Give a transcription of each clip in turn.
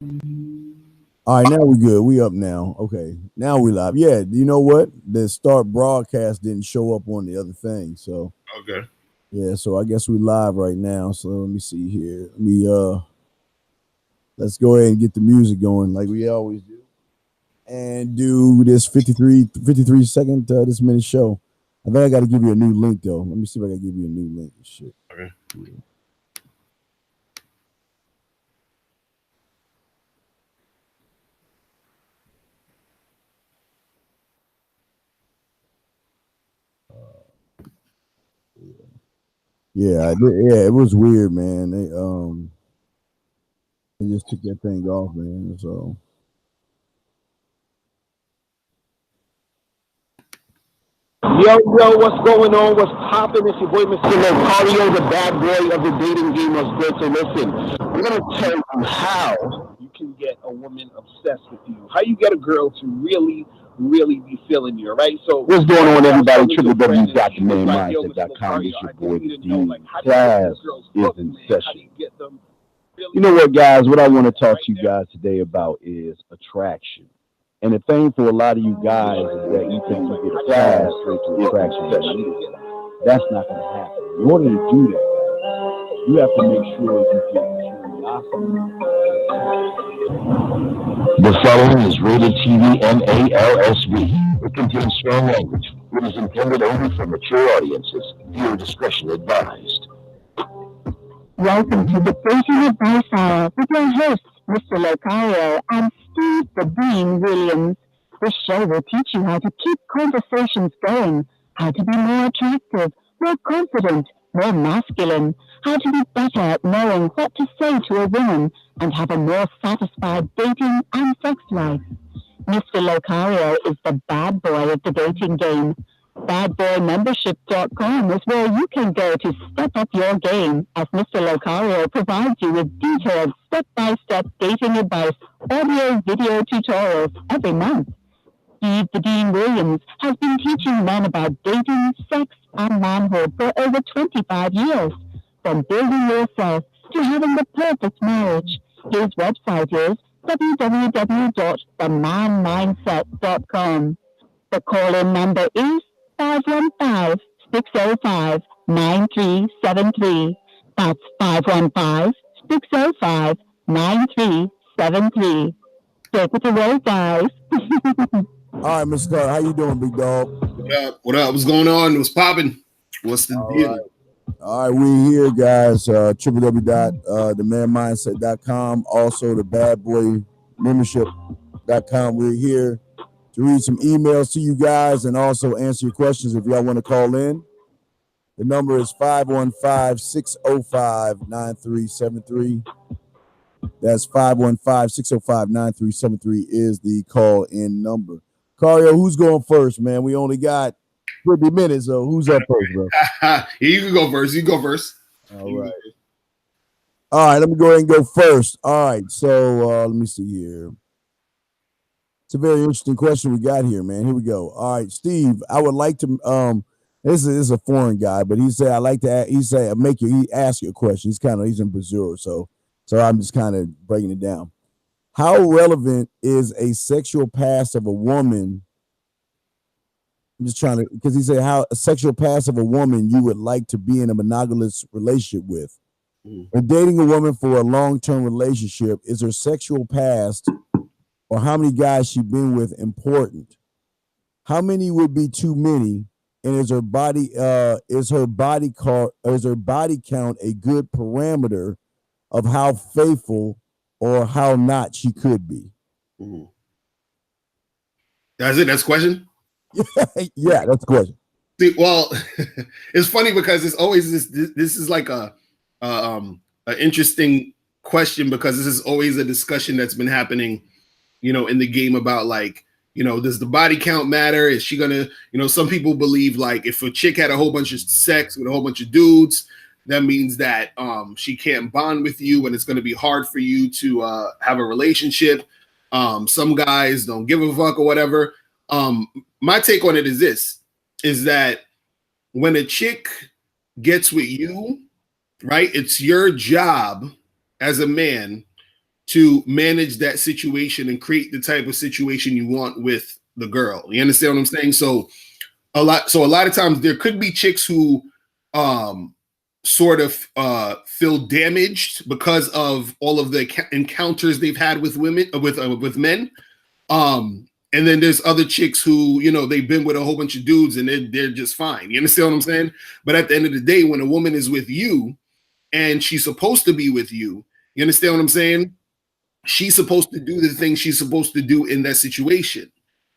All right, now we good. We up now. Okay, now we live. Yeah, you know what? The start broadcast didn't show up on the other thing, so Okay. yeah. So I guess we live right now. So let me see here. Let's go ahead and get the music going like we always do, and do this 53 second this minute show. I think I got to give you a new link though. Let me see if I can give you a new link. Shit. Okay. Yeah. Yeah, it was weird, man. They just took that thing off, man. So Yo, what's going on? What's popping? It's your boy, Mr. Locario, the bad boy of the dating game. Was good. So listen, I'm gonna tell you how you can get a woman obsessed with you. How you get a girl to really be feeling you. All right. So what's going on, everybody? www.themanmindset.com. It's your boy, D. Class is in session. You know what, guys? What I want to talk to you guys today about is attraction. And the thing for a lot of you guys is that you think you get fast straight to attraction immediately. That's not going to happen. In order to do that, guys, you have to make sure you get curiosity. The following is rated TV MALSV. It contains strong language. It is intended only for mature audiences. Viewer discretion advised. Welcome to the Dating Advice Hour with your hosts, Mr. Locario and Steve the Bean Williams. This show will teach you how to keep conversations going, how to be more attractive, more confident, more masculine, how to be better at knowing what to say to a woman, and have a more satisfied dating and sex life. Mr. Locario is the bad boy of the dating game. Badboymembership.com is where you can go to step up your game, as Mr. Locario provides you with detailed step-by-step dating advice, audio, video tutorials every month. Steve the Dean Williams has been teaching men about dating, sex, and manhood for over 25 years. From building yourself to having the perfect marriage. His website is www.themanmindset.com. The call-in number is 515-605-9373. That's 515-605-9373. Take it away, guys. all right, Mr. Scott, how you doing, big dog? What up? What up? What's going on? What's popping? What's the deal? All right, we here, guys. www.themanmindset.com. Also, the badboymembership.com. We're here to read some emails to you guys and also answer your questions if y'all want to call in. The number is 515-605-9373. That's 515-605-9373 is the call-in number. Cario, who's going first, man? We only got 50 minutes, so who's up first, bro? You can go first. You go first. All right. All right, let me go ahead and go first. All right, so let me see here. It's a very interesting question we got here, man. Here we go. All right, Steve, I would like to this is a foreign guy, but he said I like to he said he ask you a question. He's in Brazil, so I'm just kind of breaking it down. How relevant is a sexual past of a woman? I'm just trying to, because he said how a sexual past of a woman you would like to be in a monogamous relationship with. When dating a woman for a long-term relationship, is her sexual past or how many guys she been with important? How many would be too many? And is her body count a good parameter of how faithful or how not she could be? That's it. That's the question. Yeah, that's the question. See, well, it's funny because it's always this is like a interesting question because this is always a discussion that's been happening, in the game about like, does the body count matter? Is she gonna, some people believe like if a chick had a whole bunch of sex with a whole bunch of dudes, that means that she can't bond with you and it's going to be hard for you to have a relationship. Some guys don't give a fuck or whatever. My take on it is this, is that when a chick gets with you, right, it's your job as a man to manage that situation and create the type of situation you want with the girl. You understand what I'm saying? So a lot of times there could be chicks who sort of feel damaged because of all of the encounters they've had with women with men. And then there's other chicks who, you know, they've been with a whole bunch of dudes and they're just fine. You understand what I'm saying? But at the end of the day, when a woman is with you and she's supposed to be with you, you understand what I'm saying? She's supposed to do the things she's supposed to do in that situation.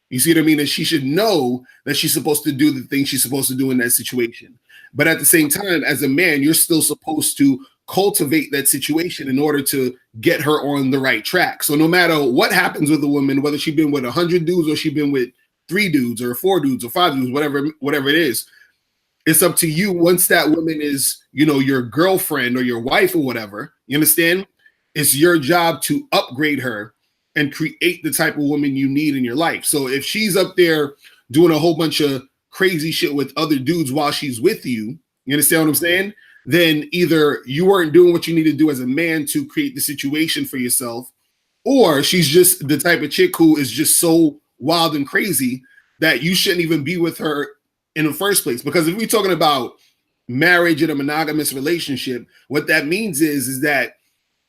You see what I mean? And she should know that she's supposed to do the things she's supposed to do in that situation. But at the same time, as a man, you're still supposed to cultivate that situation in order to get her on the right track. So no matter what happens with a woman, whether she's been with 100 dudes or she's been with 3 dudes or 4 dudes or 5 dudes, whatever it is, it's up to you once that woman is, you know, your girlfriend or your wife or whatever, you understand? It's your job to upgrade her and create the type of woman you need in your life. So if she's up there doing a whole bunch of crazy shit with other dudes while she's with you, you understand what I'm saying? Then either you weren't doing what you need to do as a man to create the situation for yourself, or she's just the type of chick who is just so wild and crazy that you shouldn't even be with her in the first place. Because if we're talking about marriage and a monogamous relationship, what that means is that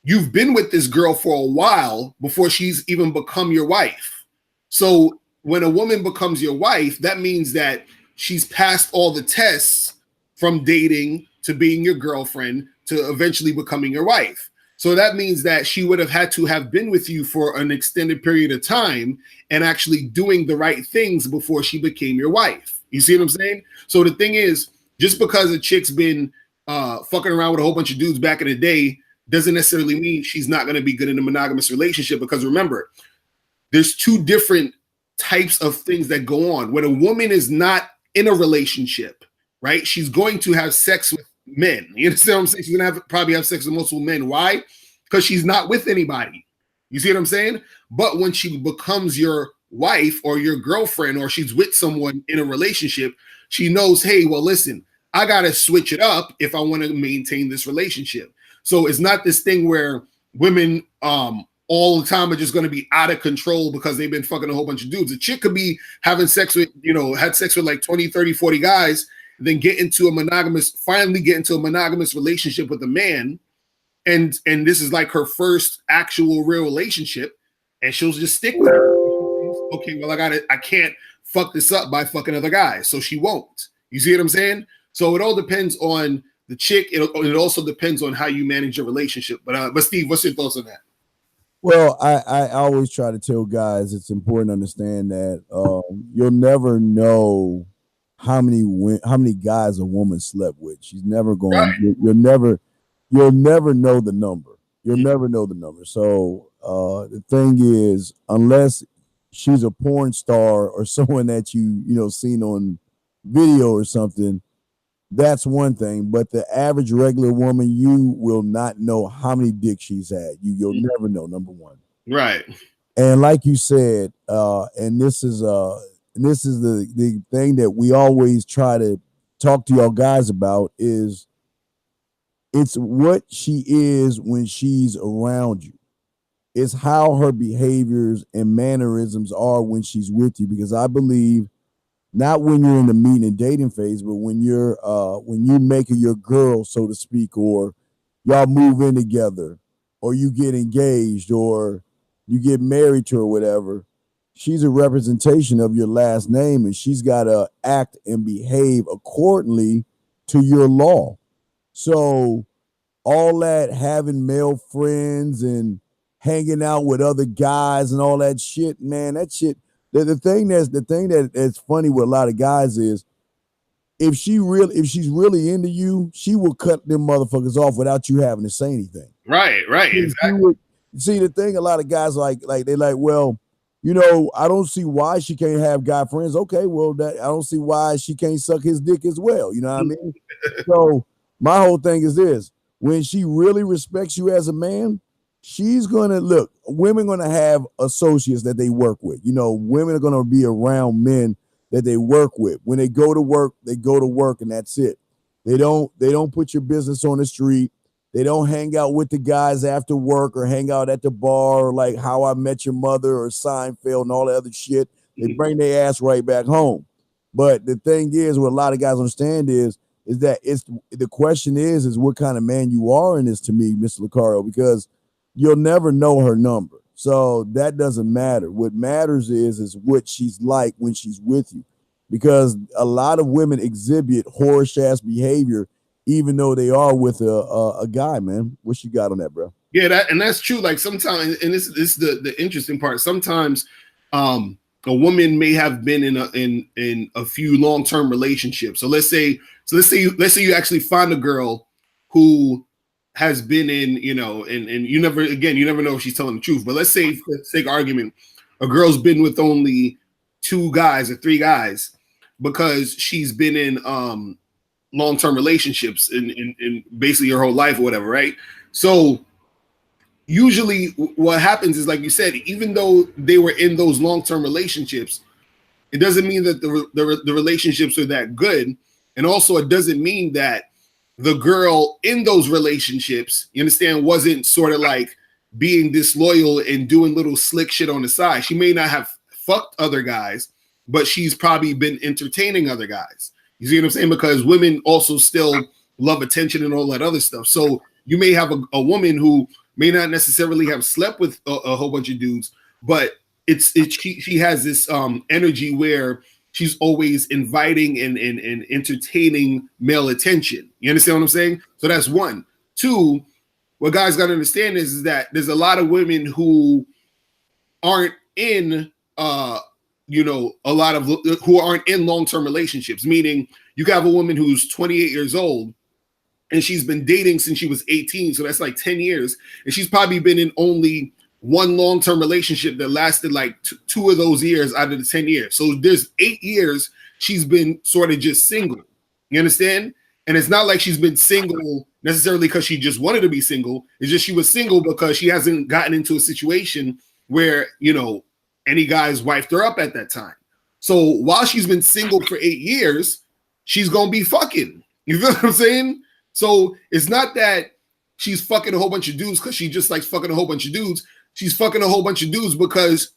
you've been with this girl for a while before she's even become your wife. So when a woman becomes your wife, that means that she's passed all the tests from dating to being your girlfriend to eventually becoming your wife. So that means that she would have had to have been with you for an extended period of time and actually doing the right things before she became your wife. You see what I'm saying? So the thing is, just because a chick's been fucking around with a whole bunch of dudes back in the day doesn't necessarily mean she's not going to be good in a monogamous relationship. Because remember, there's 2 different types of things that go on. When a woman is not in a relationship, right, she's going to have sex with men. You understand what I'm saying? She's going to probably have sex with multiple men. Why? Because she's not with anybody. You see what I'm saying? But when she becomes your wife or your girlfriend, or she's with someone in a relationship, she knows, hey, well, listen, I got to switch it up if I want to maintain this relationship. So it's not this thing where women all the time are just going to be out of control because they've been fucking a whole bunch of dudes. A chick could be having sex with, you know, had sex with like 20, 30, 40 guys, then finally get into a monogamous relationship with a man. And this is like her first actual real relationship. And she'll just stick with it. Okay, well, I can't fuck this up by fucking other guys. So she won't. You see what I'm saying? So it all depends on the chick. It also depends on how you manage your relationship. But Steve, what's your thoughts on that? Well, I always try to tell guys it's important to understand that you'll never know how many guys a woman slept with. She's never going. Right. You'll never know the number. You'll never know the number. So the thing is, unless she's a porn star or someone that you seen on video or something, that's one thing. But the average regular woman, you will not know how many dicks she's had. You'll never know, number one. Right. And like you said, and this is the thing that we always try to talk to y'all guys about is it's what she is when she's around you. It's how her behaviors and mannerisms are when she's with you. Because I believe not when you're in the meeting and dating phase, but when you make her your girl, so to speak, or y'all move in together, or you get engaged, or you get married to her, whatever. She's a representation of your last name, and she's got to act and behave accordingly to your law. So all that having male friends and hanging out with other guys and all that shit, man, that shit. The thing that's funny with a lot of guys is if she's really into you, she will cut them motherfuckers off without you having to say anything. Right, exactly. See, the thing, a lot of guys like they like, well, I don't see why she can't have guy friends. Okay, well, I don't see why she can't suck his dick as well. You know what I mean? So my whole thing is this: when she really respects you as a man, she's gonna look. Women gonna have associates that they work with. Women are gonna be around men that they work with. When they go to work, and that's it. They don't put your business on the street. They don't hang out with the guys after work or hang out at the bar or like How I Met Your Mother or Seinfeld and all that other shit. They bring their ass right back home. But the thing is, what a lot of guys understand is that it's the question is what kind of man you are in this to me, Mr. Locario, because you'll never know her number. So that doesn't matter. What matters is what she's like when she's with you. Because a lot of women exhibit whorish ass behavior even though they are with a guy, man. What you got on that, bro? Yeah, that's true. Like sometimes, and this is the interesting part. Sometimes, a woman may have been in a few long-term relationships. So let's say you actually find a girl who has been in, and you never know if she's telling the truth. But let's say, for the sake of argument, a girl's been with only 2 guys or 3 guys because she's been in long-term relationships in basically her whole life or whatever, right? So usually what happens is, like you said, even though they were in those long-term relationships, it doesn't mean that the relationships are that good. And also it doesn't mean that the girl in those relationships, you understand, wasn't sort of like being disloyal and doing little slick shit on the side. She may not have fucked other guys, but she's probably been entertaining other guys. You see what I'm saying? Because women also still love attention and all that other stuff. So you may have a woman who may not necessarily have slept with a whole bunch of dudes, but she has this energy where she's always inviting and entertaining male attention. You understand what I'm saying? So that's one. 2, what guys got to understand is that there's a lot of women who aren't in a lot of who aren't in long-term relationships, meaning you can have a woman who's 28 years old and she's been dating since she was 18. So that's like 10 years. And she's probably been in only one long-term relationship that lasted like 2 of those years out of the 10 years. So there's 8 years she's been sort of just single. You understand? And it's not like she's been single necessarily because she just wanted to be single. It's just she was single because she hasn't gotten into a situation where, any guys wifed her up at that time. So while she's been single for 8 years, she's going to be fucking. You feel what I'm saying? So it's not that she's fucking a whole bunch of dudes because she just likes fucking a whole bunch of dudes. She's fucking a whole bunch of dudes because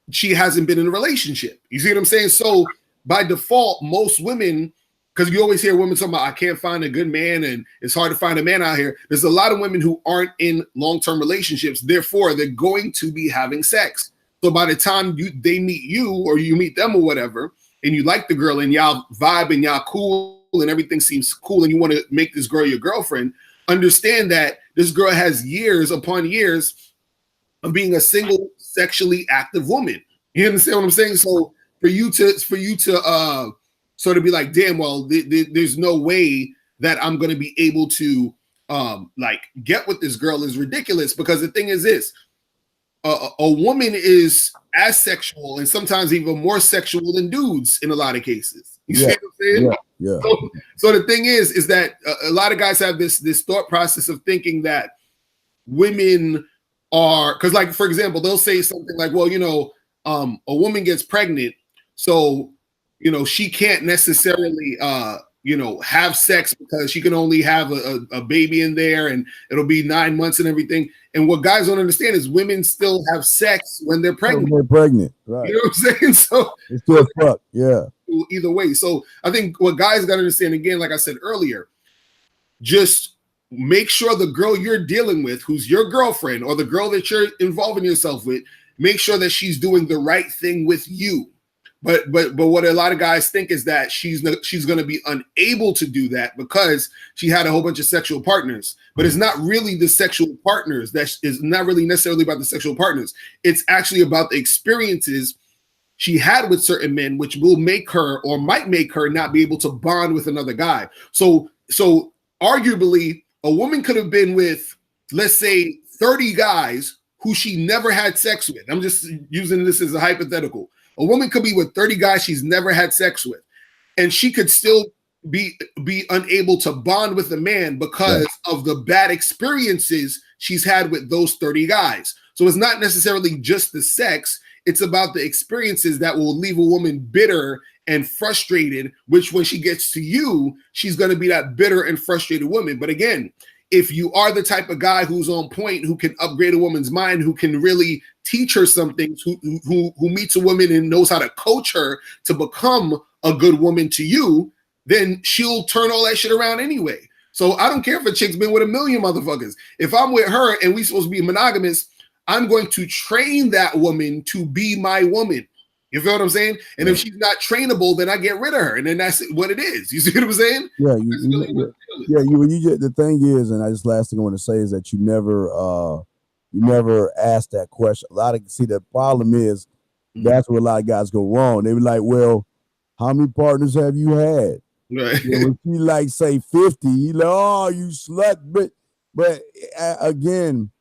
she hasn't been in a relationship. You see what I'm saying? So by default, most women, because you always hear women talking about, I can't find a good man and it's hard to find a man out here. There's a lot of women who aren't in long-term relationships. Therefore, they're going to be having sex. So by the time they meet you or you meet them or whatever, and you like the girl and y'all vibe and y'all cool and everything seems cool and you want to make this girl your girlfriend, understand that this girl has years upon years of being a single sexually active woman. You understand what I'm saying? So for you to sort of be like, damn, well, there's no way that I'm going to be able to like get with this girl is ridiculous, because the thing is this. A woman is as sexual and sometimes even more sexual than dudes in a lot of cases. You see what I'm saying? Yeah. So the thing is that a lot of guys have this thought process of thinking that women are, because like, for example, they'll say something like, well, a woman gets pregnant, so, she can't necessarily, have sex because she can only have a baby in there and it'll be 9 months and everything. And what guys don't understand is women still have sex when they're pregnant. When they're pregnant, right? You know what I'm saying? So it's still fuck, yeah. Either way. So I think what guys got to understand, again, like I said earlier, just make sure the girl you're dealing with, who's your girlfriend or the girl that you're involving yourself with, make sure that she's doing the right thing with you. But what a lot of guys think is that she's going to be unable to do that because she had a whole bunch of sexual partners. But it's not really the sexual partners. That is not really necessarily about the sexual partners. It's actually about the experiences she had with certain men, which will make her or might make her not be able to bond with another guy. So arguably, a woman could have been with, let's say, 30 guys who she never had sex with. I'm just using this as a hypothetical. A woman could be with 30 guys she's never had sex with, and she could still be unable to bond with a man because of the bad experiences she's had with those 30 guys. So it's not necessarily just the sex. It's about the experiences that will leave a woman bitter and frustrated, which when she gets to you, she's going to be that bitter and frustrated woman. But again, if you are the type of guy who's on point, who can upgrade a woman's mind, who can really teach her some things, who meets a woman and knows how to coach her to become a good woman to you, then she'll turn all that shit around anyway. So I don't care if a chick's been with a million motherfuckers. If I'm with her and we supposed to be monogamous, I'm going to train that woman to be my woman. You feel what I'm saying? And if she's not trainable, then I get rid of her, and then that's what it is. You see what I'm saying? Yeah, the thing is, and I just last thing I want to say is that you never ask that question. A lot of the problem is that's where a lot of guys go wrong. They be like, well, how many partners have you had? Right. If you like say 50, you like, oh, you slut, but again,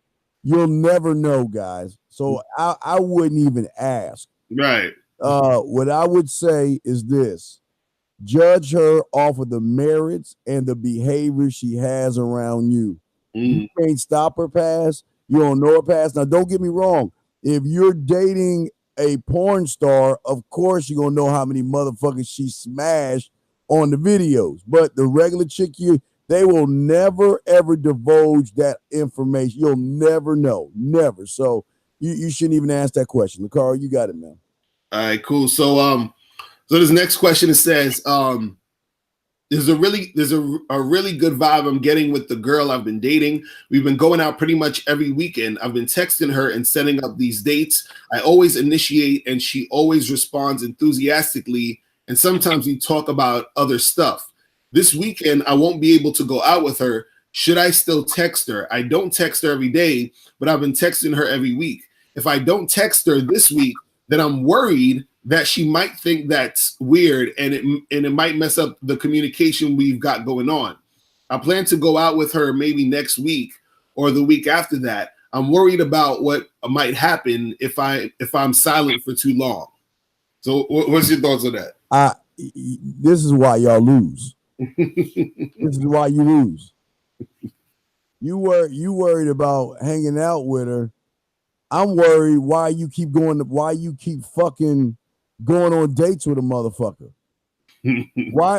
you'll never know, guys. So I wouldn't even ask. Right. What I would say is this: judge her off of the merits and the behavior she has around you. You can't stop her past. You don't know her past. Now, don't get me wrong. If you're dating a porn star, of course you're gonna know how many motherfuckers she smashed on the videos. But the regular chick, they will never ever divulge that information. You'll never know, never. So you shouldn't even ask that question. Locario, you got it, man. All right, cool. So this next question, it says, there's a really good vibe I'm getting with the girl I've been dating. We've been going out pretty much every weekend. I've been texting her and setting up these dates. I always initiate and she always responds enthusiastically. And sometimes we talk about other stuff. This weekend, I won't be able to go out with her. Should I still text her? I don't text her every day, but I've been texting her every week. If I don't text her this week, then I'm worried that she might think that's weird and it might mess up the communication we've got going on. I plan to go out with her maybe next week or the week after that. I'm worried about what might happen if I'm silent for too long. So what's your thoughts on that? This is why y'all lose. This is why you lose. You worried about hanging out with her. I'm worried why you keep fucking going on dates with a motherfucker. Why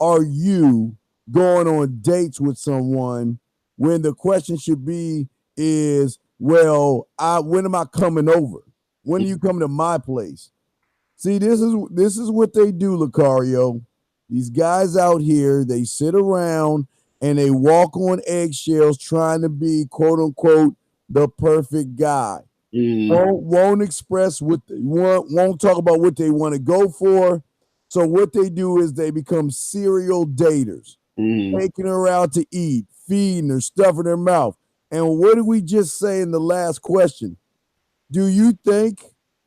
are you going on dates with someone when the question should be is, well, when am I coming over? When are you coming to my place? See, this is what they do, Locario. These guys out here, they sit around and they walk on eggshells trying to be, quote unquote, the perfect guy. Won't express won't talk about what they want to go for. So what they do is they become serial daters, taking her out to eat, feeding her, stuffing her mouth. And what did we just say in the last question? Do you think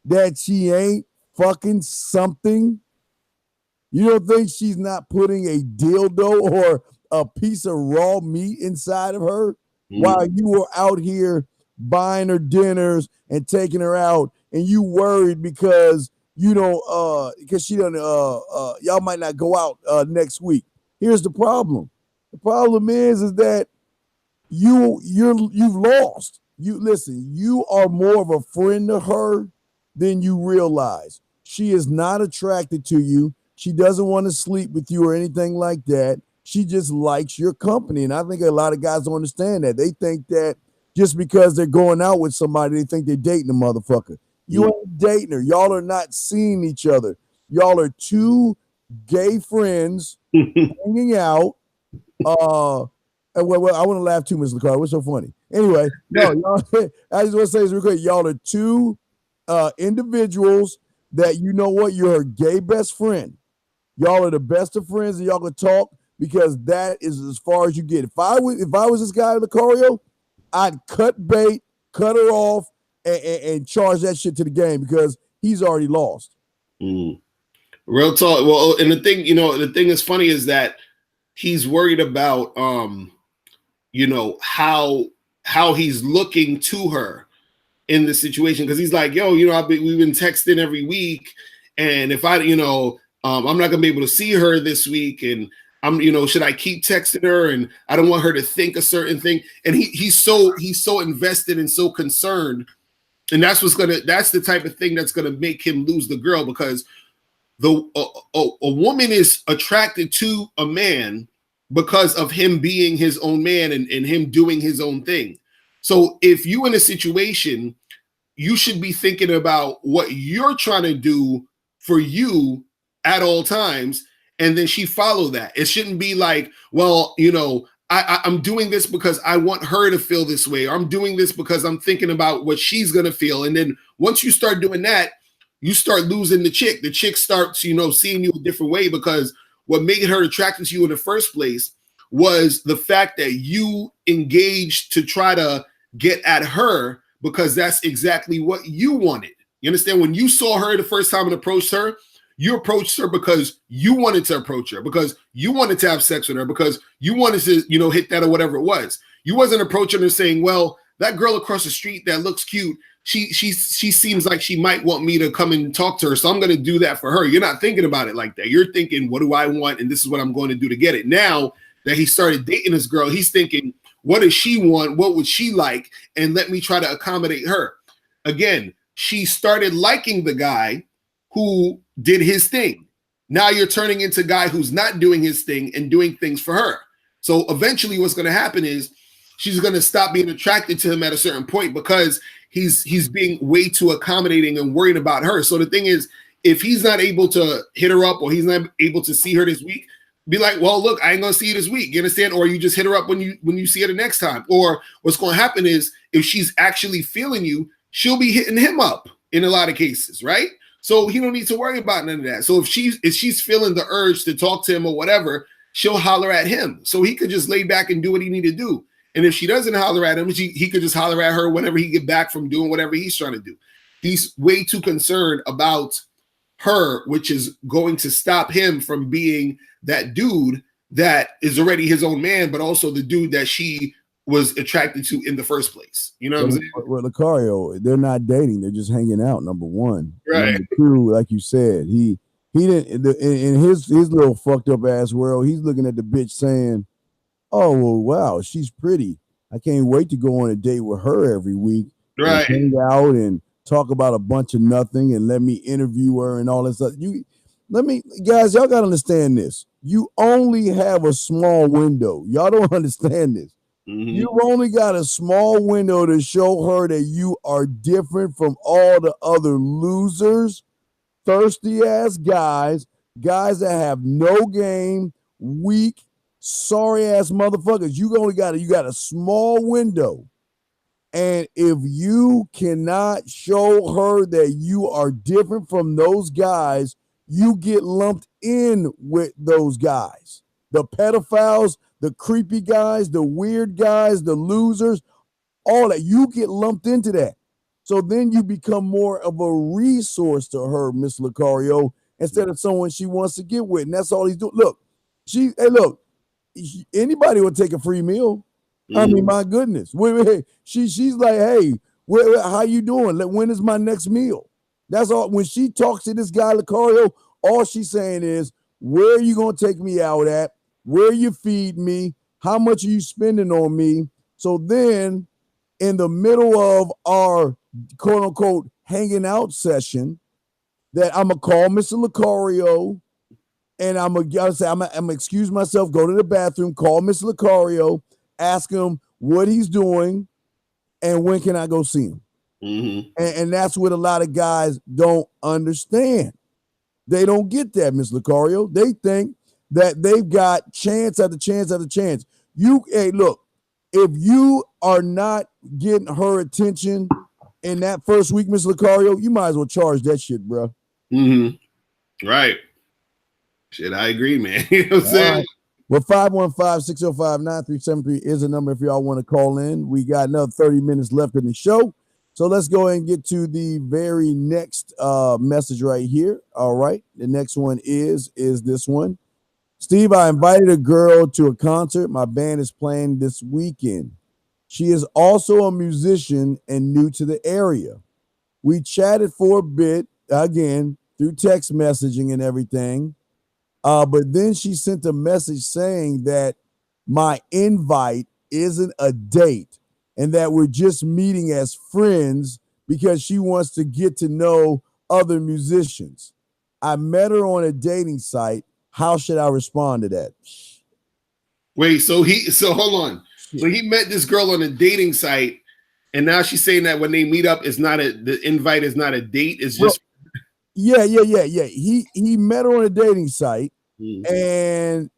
that she ain't fucking something? You don't think she's not putting a dildo or a piece of raw meat inside of her while you were out here buying her dinners and taking her out, and you worried because you don't because she don't y'all might not go out next week. Here's the problem. The problem is that you've lost. You are more of a friend to her than you realize. She is not attracted to you. She doesn't want to sleep with you or anything like that. She just likes your company. And I think a lot of guys don't understand that. They think that just because they're going out with somebody, they think they're dating a motherfucker. You ain't dating her. Y'all are not seeing each other. Y'all are two gay friends hanging out. And well, I want to laugh too, Mr. Locario. What's so funny? Anyway, no, y'all, I just want to say this real quick. Y'all are two individuals that, you know what, you're her gay best friend. Y'all are the best of friends, and y'all can talk because that is as far as you get. If I was this guy, Locario, I'd cut bait, cut her off, and charge that shit to the game because he's already lost. Real talk. Well, and the thing is funny is that he's worried about how he's looking to her in this situation, because he's like, yo, we've been texting every week, and if I'm not gonna be able to see her this week, and should I keep texting her? And I don't want her to think a certain thing. And he's so invested and so concerned, and that's the type of thing that's gonna make him lose the girl, because a woman is attracted to a man because of him being his own man and him doing his own thing. So if you in a situation, you should be thinking about what you're trying to do for you at all times, and then she follow that. It shouldn't be like, well, I'm doing this because I want her to feel this way, or I'm doing this because I'm thinking about what she's gonna feel. And then once you start doing that, you start losing the chick. The chick starts, seeing you a different way, because what made her attracted to you in the first place was the fact that you engaged to try to get at her, because that's exactly what you wanted. You understand? When you saw her the first time and approached her, you approached her because you wanted to approach her, because you wanted to have sex with her, because you wanted to, hit that or whatever it was. You wasn't approaching her saying, well, that girl across the street that looks cute, she seems like she might want me to come and talk to her, so I'm going to do that for her. You're not thinking about it like that. You're thinking, what do I want? And this is what I'm going to do to get it. Now that he started dating this girl, he's thinking, what does she want? What would she like? And let me try to accommodate her. Again, she started liking the guy who did his thing. Now you're turning into a guy who's not doing his thing and doing things for her. So eventually what's going to happen is she's going to stop being attracted to him at a certain point, because he's being way too accommodating and worried about her. So the thing is, if he's not able to hit her up, or he's not able to see her this week, be like, well, look, I ain't gonna see you this week. You understand? Or you just hit her up when you see her the next time. Or what's going to happen is, if she's actually feeling you, she'll be hitting him up in a lot of cases, right? So he don't need to worry about none of that. So if she's feeling the urge to talk to him or whatever, she'll holler at him. So he could just lay back and do what he need to do. And if she doesn't holler at him, he could just holler at her whenever he get back from doing whatever he's trying to do. He's way too concerned about her, which is going to stop him from being that dude that is already his own man, but also the dude that she was attracted to in the first place. You know what I'm saying? Well, Locario, they're not dating; they're just hanging out. Number one, right? Number two, like you said, he didn't in his little fucked up ass world. He's looking at the bitch saying, "Oh well, wow, she's pretty. I can't wait to go on a date with her every week, right? And hang out and talk about a bunch of nothing, and let me interview her and all this stuff." Guys, y'all gotta understand this. You only have a small window. Y'all don't understand this. Mm-hmm. You've only got a small window to show her that you are different from all the other losers, thirsty ass guys that have no game, weak, sorry ass motherfuckers. You got a small window. And if you cannot show her that you are different from those guys, you get lumped in with those guys. The pedophiles, the creepy guys, the weird guys, the losers, all that. You get lumped into that. So then you become more of a resource to her, Miss Locario, instead of someone she wants to get with. And that's all he's doing. Look, anybody would take a free meal. I mean, my goodness. She's like, hey, how you doing? When is my next meal? That's all. When she talks to this guy, Locario, all she's saying is, where are you going to take me out at? Where you feed me? How much are you spending on me? So then in the middle of our quote unquote hanging out session, that I'm going to call Mr. Locario and I'm going to excuse myself, go to the bathroom, call Mr. Locario, ask him what he's doing and when can I go see him. Mm-hmm. And that's what a lot of guys don't understand. They don't get that, Miss Locario. They think that they've got chance after chance after chance. Look, if you are not getting her attention in that first week, Miss Locario, you might as well charge that shit, bro. Mm-hmm. Right. Shit, I agree, man. You know what I'm saying? Right. Well, 515-605-9373 is the number if y'all want to call in. We got another 30 minutes left in the show. So let's go ahead and get to the very next message right here. All right. The next one is this one. Steve, I invited a girl to a concert my band is playing this weekend. She is also a musician and new to the area. We chatted for a bit, again, through text messaging and everything. But then she sent a message saying that my invite isn't a date and that we're just meeting as friends because she wants to get to know other musicians. I met her on a dating site. How should I respond to that? Wait, so hold on. So Shit. he met this girl on a dating site, and now she's saying that when they meet up, the invite is not a date. It's Well, just yeah. He met her on a dating site, mm, and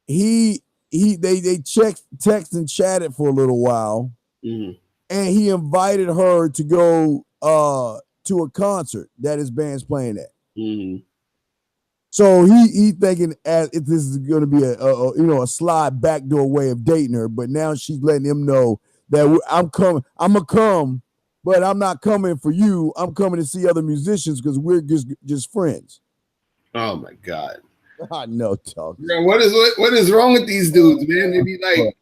they text and chatted for a little while, mm, and he invited her to go to a concert that his band's playing at. mm. So he thinking as if this is going to be a slide backdoor way of dating her, but now she's letting him know that I'm coming. I'm gonna come, but I'm not coming for you. I'm coming to see other musicians because we're just friends. Oh my god. I know, talk. Bro, what is wrong with these dudes, man? They be like,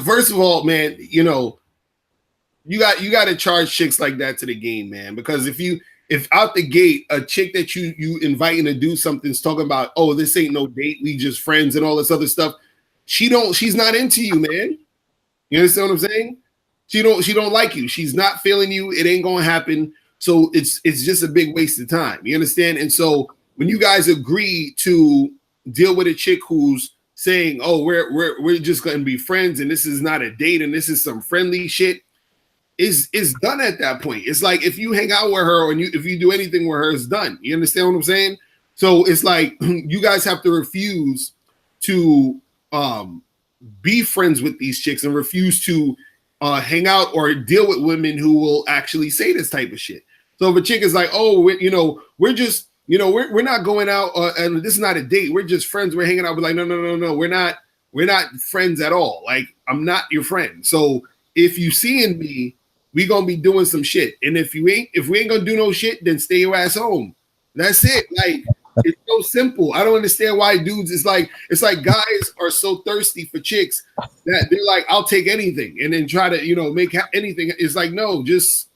first of all, man, you got to charge chicks like that to the game, man. Because if out the gate a chick that you inviting to do something's talking about, oh, this ain't no date, we just friends and all this other stuff, she's not into you, man. You understand what I'm saying? She don't like you. She's not feeling you. It ain't gonna happen. So it's just a big waste of time. You understand? And so when you guys agree to deal with a chick who's saying, "Oh, we're just gonna be friends, and this is not a date, and this is some friendly shit," is done at that point. It's like if you hang out with her or if you do anything with her, it's done. You understand what I'm saying? So it's like you guys have to refuse to be friends with these chicks and refuse to hang out or deal with women who will actually say this type of shit. So if a chick is like, oh, we're just, we're not going out and this is not a date. We're just friends. We're hanging out. We're like, no. We're not friends at all. Like, I'm not your friend. So if you seeing me, we gonna be doing some shit. And if we ain't gonna do no shit, then stay your ass home. That's it. Like, it's so simple. I don't understand why dudes. It's like guys are so thirsty for chicks that they're like, I'll take anything, and then try to make anything. It's like, no, just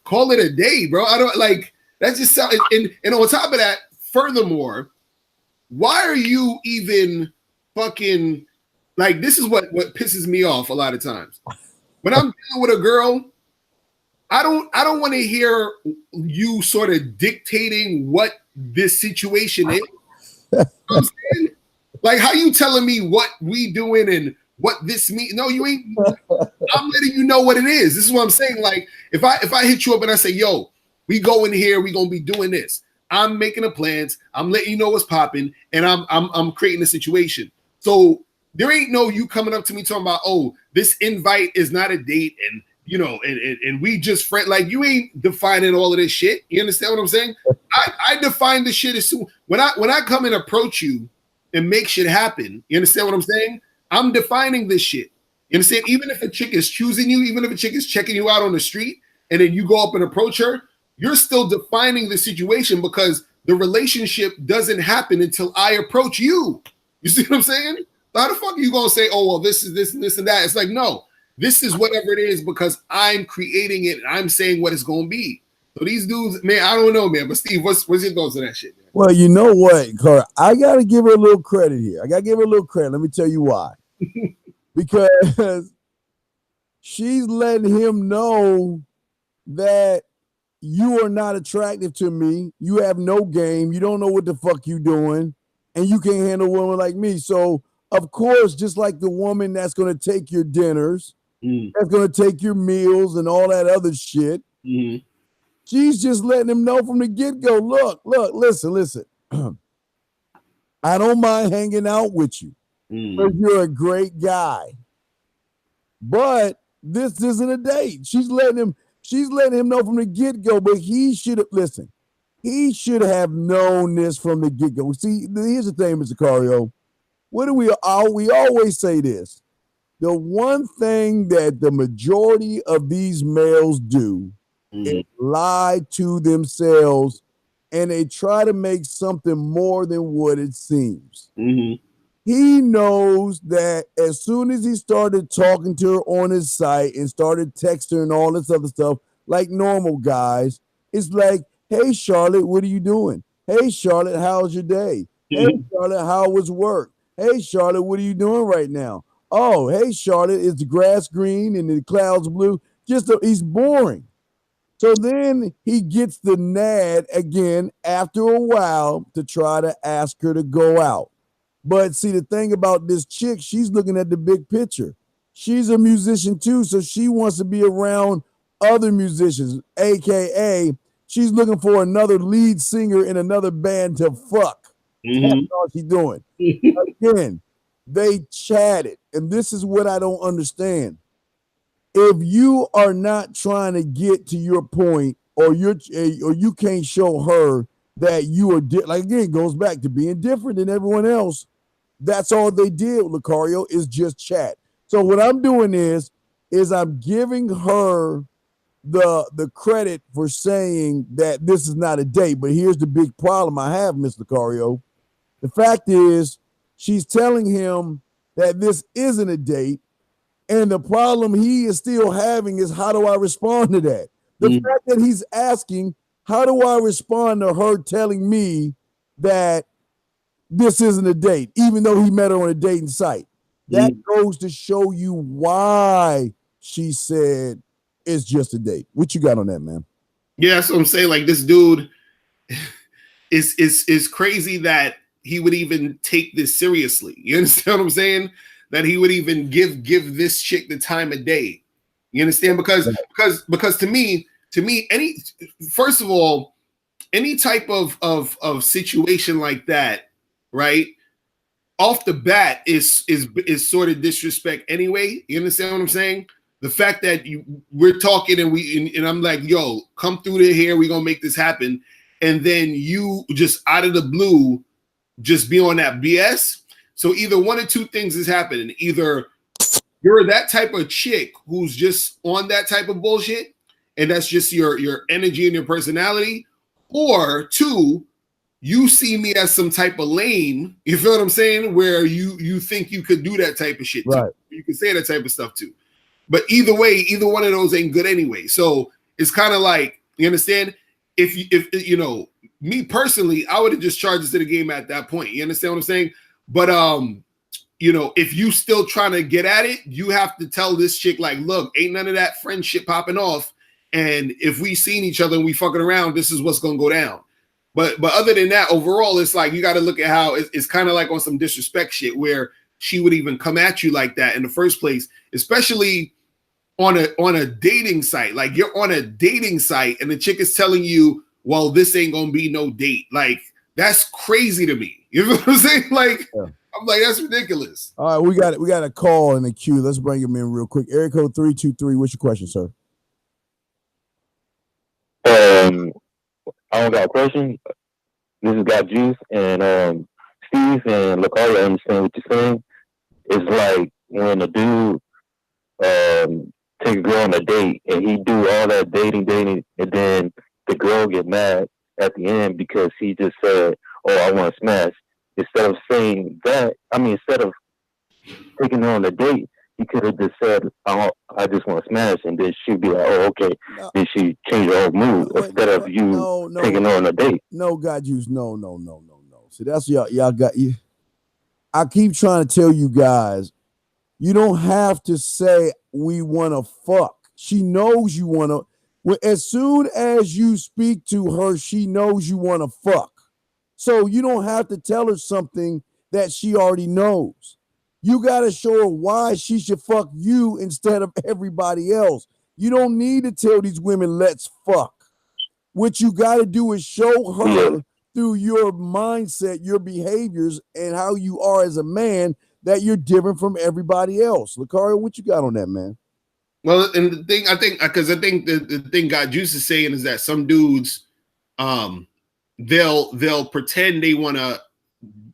call it a day, bro. I don't like that. Just sound. And on top of that, furthermore, why are you even fucking like? This is what pisses me off a lot of times when I'm dealing with a girl. I don't want to hear you sort of dictating what this situation is. You know what I'm saying? Like, how you telling me what we doing and what this means? No, you ain't. I'm letting you know what it is. This is what I'm saying. Like, if I hit you up and I say, yo, we go in here, we gonna be doing this. I'm making the plans. I'm letting you know what's popping, and I'm creating a situation. So there ain't no you coming up to me talking about, oh, this invite is not a date, and and we just friend. Like, you ain't defining all of this shit. You understand what I'm saying? I define the shit as soon when I come and approach you and make shit happen. You understand what I'm saying? I'm defining this shit. You understand? Even if a chick is choosing you, even if a chick is checking you out on the street, and then you go up and approach her, you're still defining the situation because the relationship doesn't happen until I approach you. You see what I'm saying? How the fuck are you gonna say, oh, well, this is this and this and that? It's like, no. This is whatever it is because I'm creating it. And I'm saying what it's going to be. So these dudes, man, I don't know, man. But Steve, what's your thoughts on that shit, man? Well, you know what, Carl? I got to give her a little credit here. I got to give her a little credit. Let me tell you why. Because she's letting him know that you are not attractive to me. You have no game. You don't know what the fuck you doing. And you can't handle a woman like me. So, of course, just like the woman that's going to take your dinners, that's going to take your meals and all that other shit. Mm-hmm. She's just letting him know from the get-go, look, listen. I don't mind hanging out with you because you're a great guy. But this isn't a date. She's letting him know from the get-go, but he should have listened. He should have known this from the get-go. See, here's the thing, Mr. Cario. What do we always say this? The one thing that the majority of these males do is lie to themselves, and they try to make something more than what it seems. Mm-hmm. He knows that as soon as he started talking to her on his site and started texting and all this other stuff, like normal guys, it's like, hey, Charlotte, what are you doing? Hey, Charlotte, how's your day? Hey, Charlotte, how was work? Hey, Charlotte, what are you doing right now? Oh, hey, Charlotte, is the grass green and the clouds blue? He's boring. So then he gets the nad again after a while to try to ask her to go out. But see, the thing about this chick, she's looking at the big picture. She's a musician too, so she wants to be around other musicians, aka she's looking for another lead singer in another band to fuck. That's Mm-hmm. all she's doing. Again, they chatted, and this is what I don't understand. If you are not trying to get to your point, or you can't show her that you are like, again, it goes back to being different than everyone else. That's all they did, Locario, is just chat. So what I'm doing is I'm giving her the credit for saying that this is not a date. But here's the big problem I have, Miss Locario. The fact is, she's telling him that this isn't a date, and the problem he is still having is, how do I respond to that? The fact that he's asking, how do I respond to her telling me that this isn't a date, even though he met her on a dating site? That goes to show you why she said it's just a date. What you got on that, man? Yeah, that's what I'm saying. Like, this dude is crazy that he would even take this seriously. You understand what I'm saying? That he would even give this chick the time of day. You understand? Because to me, any, first of all, any type of situation like that, right? Off the bat is sort of disrespect anyway. You understand what I'm saying? The fact that we're talking and I'm like, yo, come through here, we're gonna make this happen, and then you just out of the blue just be on that BS. So either one of two things is happening. Either you're that type of chick who's just on that type of bullshit, and that's just your energy and your personality, or two, you see me as some type of lame, you feel what I'm saying? Where you think you could do that type of shit too. Right. You can say that type of stuff too. But either way, either one of those ain't good anyway. So it's kind of like, you understand? If you know, me personally, I would have just charged this to the game at that point. You understand what I'm saying? But you know, if you still trying to get at it, you have to tell this chick, like, look, ain't none of that friendship popping off. And if we seen each other and we fucking around, this is what's gonna go down. But other than that, overall, it's like you got to look at how it's kind of like on some disrespect shit where she would even come at you like that in the first place, especially on a dating site. Like, you're on a dating site and the chick is telling you, well, this ain't gonna be no date. Like, that's crazy to me. You know what I'm saying? Like, yeah. I'm like, that's ridiculous. All right, we got a call in the queue. Let's bring him in real quick. Area code 323. What's your question, sir? I don't got a question. This is Got Juice, and Steve and Locario, I understand what you're saying. It's like when a dude take a girl on a date and he do all that dating, and then the girl get mad at the end because he just said, "Oh, I want to smash." Instead of saying that, I mean, instead of taking her on a date, he could have just said, "Oh, I just want to smash," and then she'd be like, "Oh, okay." No. Then she change her whole mood instead of you taking her on a date. No, God, use no. See, that's y'all got you. I keep trying to tell you guys, you don't have to say we want to fuck. She knows you want to. As soon as you speak to her, she knows you want to fuck. So you don't have to tell her something that she already knows. You got to show her why she should fuck you instead of everybody else. You don't need to tell these women, let's fuck. What you got to do is show her through your mindset, your behaviors, and how you are as a man that you're different from everybody else. Locario, what you got on that, man? Well, and the thing, I think the thing God Juice is saying is that some dudes, they'll pretend they want to,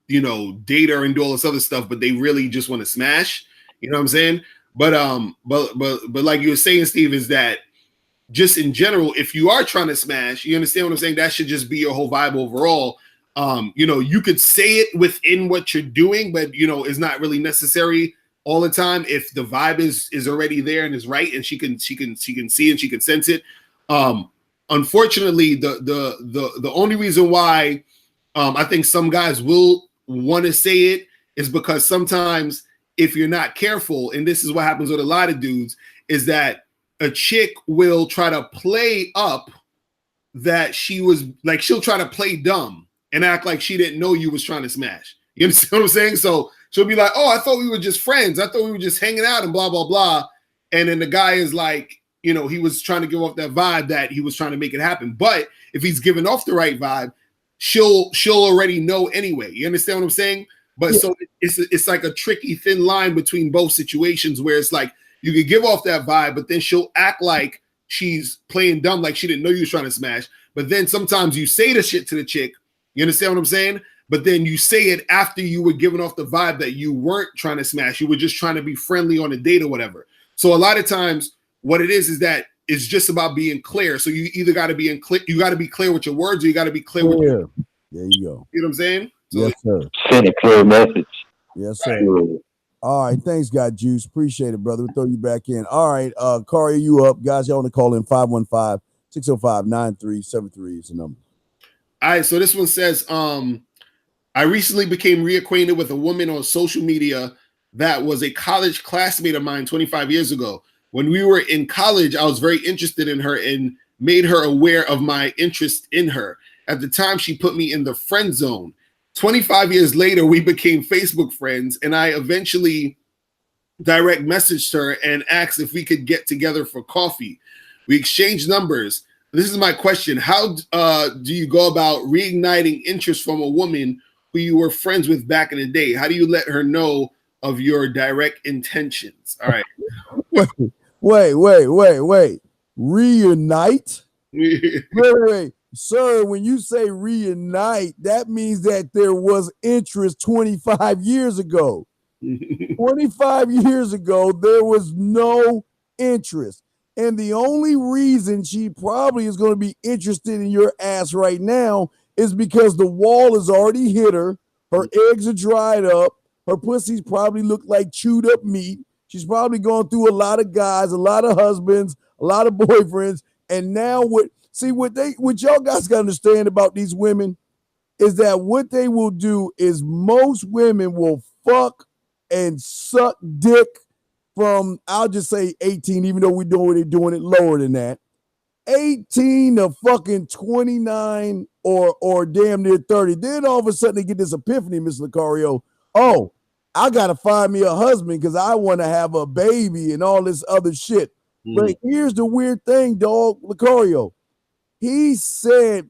you know, date her and do all this other stuff, but they really just want to smash. You know what I'm saying? But like you were saying, Steve, is that just in general, if you are trying to smash, you understand what I'm saying? That should just be your whole vibe overall. You know, you could say it within what you're doing, but you know, it's not really necessary all the time. If the vibe is already there and is right, and she can see and she can sense it. Unfortunately, the only reason why I think some guys will want to say it is because sometimes if you're not careful, and this is what happens with a lot of dudes, is that a chick will try to play up that she was like, she'll try to play dumb and act like she didn't know you was trying to smash. You understand what I'm saying? So she'll be like, oh, I thought we were just friends. I thought we were just hanging out and blah, blah, blah. And then the guy is like, you know, he was trying to give off that vibe that he was trying to make it happen. But if he's giving off the right vibe, she'll already know anyway. You understand what I'm saying? But so it's like a tricky thin line between both situations where it's like you could give off that vibe, but then she'll act like she's playing dumb, like she didn't know you was trying to smash. But then sometimes you say the shit to the chick. You understand what I'm saying? But then you say it after you were giving off the vibe that you weren't trying to smash. You were just trying to be friendly on a date or whatever. So a lot of times what it is that it's just about being clear. So you either got to be you got to be clear with your words, or you got to be clear with your. There you go. You know what I'm saying? So, yes, sir. Send a clear message. Yes, sir. All right, thanks, God Juice. Appreciate it, brother. We'll throw you back in. All right, Kari, you up. Guys, y'all want to call in 515-605-9373 is the number. All right, so this one says, I recently became reacquainted with a woman on social media that was a college classmate of mine 25 years ago. When we were in college, I was very interested in her and made her aware of my interest in her. At the time, she put me in the friend zone. 25 years later, we became Facebook friends, and I eventually direct messaged her and asked if we could get together for coffee. We exchanged numbers. This is my question. How do you go about reigniting interest from a woman who you were friends with back in the day? How do you let her know of your direct intentions? All right. Wait. Reunite? wait. Sir, when you say reunite, that means that there was interest 25 years ago. 25 years ago, there was no interest. And the only reason she probably is going to be interested in your ass right now is because the wall has already hit her. Her eggs are dried up. Her pussies probably look like chewed up meat. She's probably gone through a lot of guys, a lot of husbands, a lot of boyfriends. And now what y'all guys got to understand about these women is that what they will do is most women will fuck and suck dick from, I'll just say 18, even though they're doing it lower than that. 18 to fucking 29 or damn near 30. Then all of a sudden they get this epiphany, Miss Locario. Oh, I got to find me a husband because I want to have a baby and all this other shit. But here's the weird thing, dog, Locario. He said,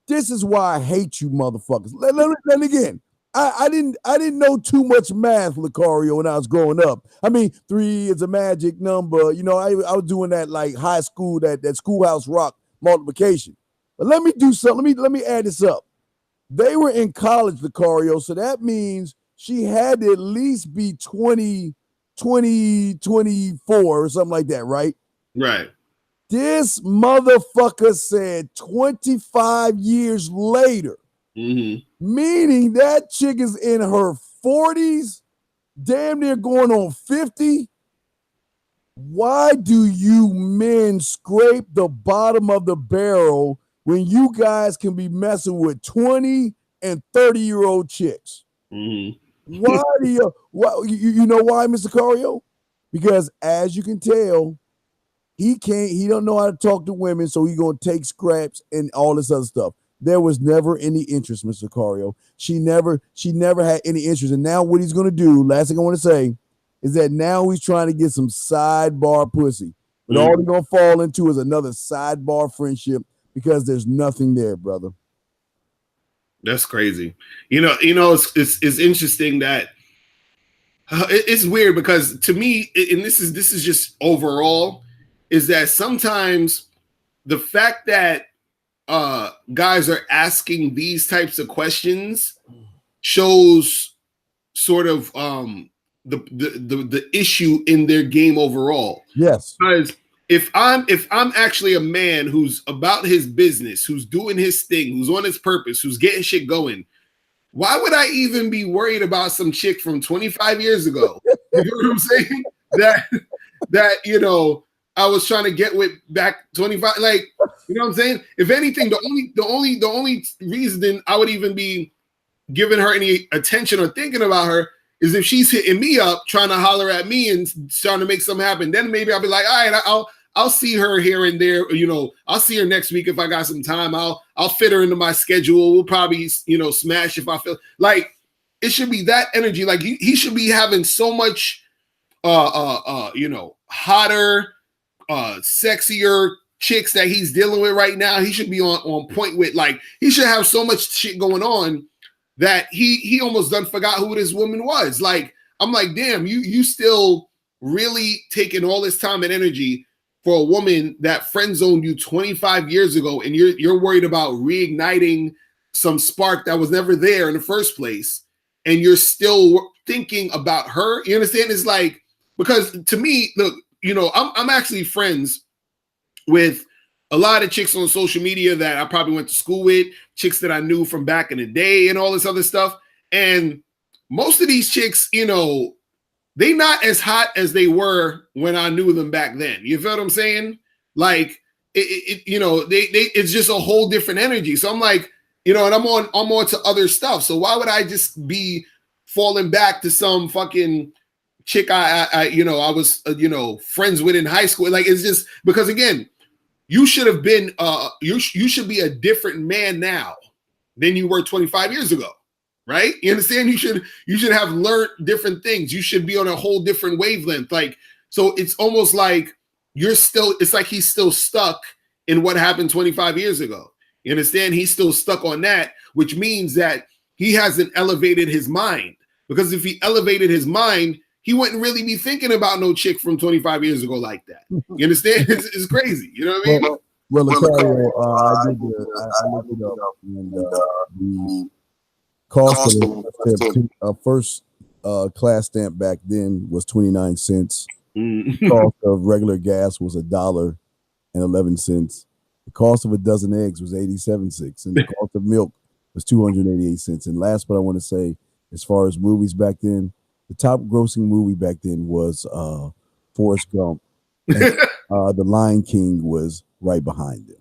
this is why I hate you motherfuckers. Let me again. I didn't know too much math, Locario, when I was growing up. I mean, 3 is a magic number. You know, I was doing that like high school, that schoolhouse rock multiplication. But let me do something. Let me add this up. They were in college, Locario, so that means she had to at least be 24 or something like that, right? Right. This motherfucker said 25 years later, meaning that chick is in her 40s, damn near going on 50. Why do you men scrape the bottom of the barrel when you guys can be messing with 20 and 30-year-old chicks? Why do you know why, Mr. Cario? Because as you can tell, he don't know how to talk to women, so he's gonna take scraps and all this other stuff. There was never any interest, Mr. Cario. She never had any interest. And now what he's gonna do, last thing I want to say, is that now he's trying to get some sidebar pussy. But all he's gonna fall into is another sidebar friendship because there's nothing there, brother. That's crazy. You know, it's interesting that it's weird because to me, and this is just overall, is that sometimes the fact that guys are asking these types of questions shows sort of the issue in their game overall. Yes. Because if I'm actually a man who's about his business, who's doing his thing, who's on his purpose, who's getting shit going, why would I even be worried about some chick from 25 years ago? You know what I'm saying? That you know, I was trying to get with back 25, like, you know what I'm saying? If anything, the only reason I would even be giving her any attention or thinking about her is if she's hitting me up, trying to holler at me and trying to make something happen. Then maybe I'll be like, all right, I'll see her here and there. You know, I'll see her next week if I got some time. I'll fit her into my schedule. We'll probably, you know, smash if I feel like. it should be that energy. Like he should be having so much hotter, sexier chicks that he's dealing with right now. He should be on point with, like, he should have so much shit going on that he almost done forgot who this woman was. Like, I'm like, damn, you still really taking all this time and energy for a woman that friend zoned you 25 years ago, and you're worried about reigniting some spark that was never there in the first place, and you're still thinking about her. You understand? It's like, because to me, look, I'm actually friends with a lot of chicks on social media that I probably went to school with, chicks that I knew from back in the day and all this other stuff. And most of these chicks, they not as hot as they were when I knew them back then. You feel what I'm saying? Like, it's just a whole different energy. So I'm like, and I'm on to other stuff. So why would I just be falling back to some fucking chick I was friends with in high school? Like, it's just because, again, you should have been you should be a different man now than you were 25 years ago, right? You understand? You should have learned different things. You should be on a whole different wavelength. Like, so it's almost like it's like he's still stuck in what happened 25 years ago. You understand? He's still stuck on that, which means that he hasn't elevated his mind. Because if he elevated his mind, he wouldn't really be thinking about no chick from 25 years ago like that. You understand? It's crazy. You know what I mean? Well, Locario, I looked it up, and the cost of a first class stamp back then was 29 cents. The cost of regular gas was $1.11. The cost of a dozen eggs was 87 cents, and the cost of milk was 288 cents. And last, but I want to say, as far as movies back then, the top grossing movie back then was Forrest Gump. And, The Lion King was right behind them.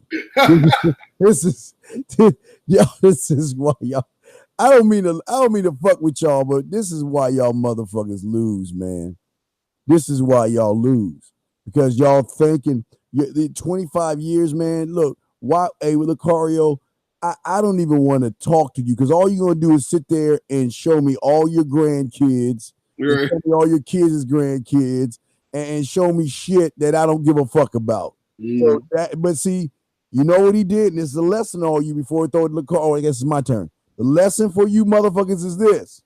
This is why y'all. I don't mean to fuck with y'all, but this is why y'all motherfuckers lose, man. This is why y'all lose, because y'all thinking the 25 years, man. Look, why? Hey, Locario, I don't even want to talk to you, because all you're gonna do is sit there and show me all your grandkids, Right. show me all your kids' grandkids, and show me shit that I don't give a fuck about. So but see, you know what he did, and it's a lesson to all you before I throw it to Locario. I guess it's my turn. The lesson for you motherfuckers is this: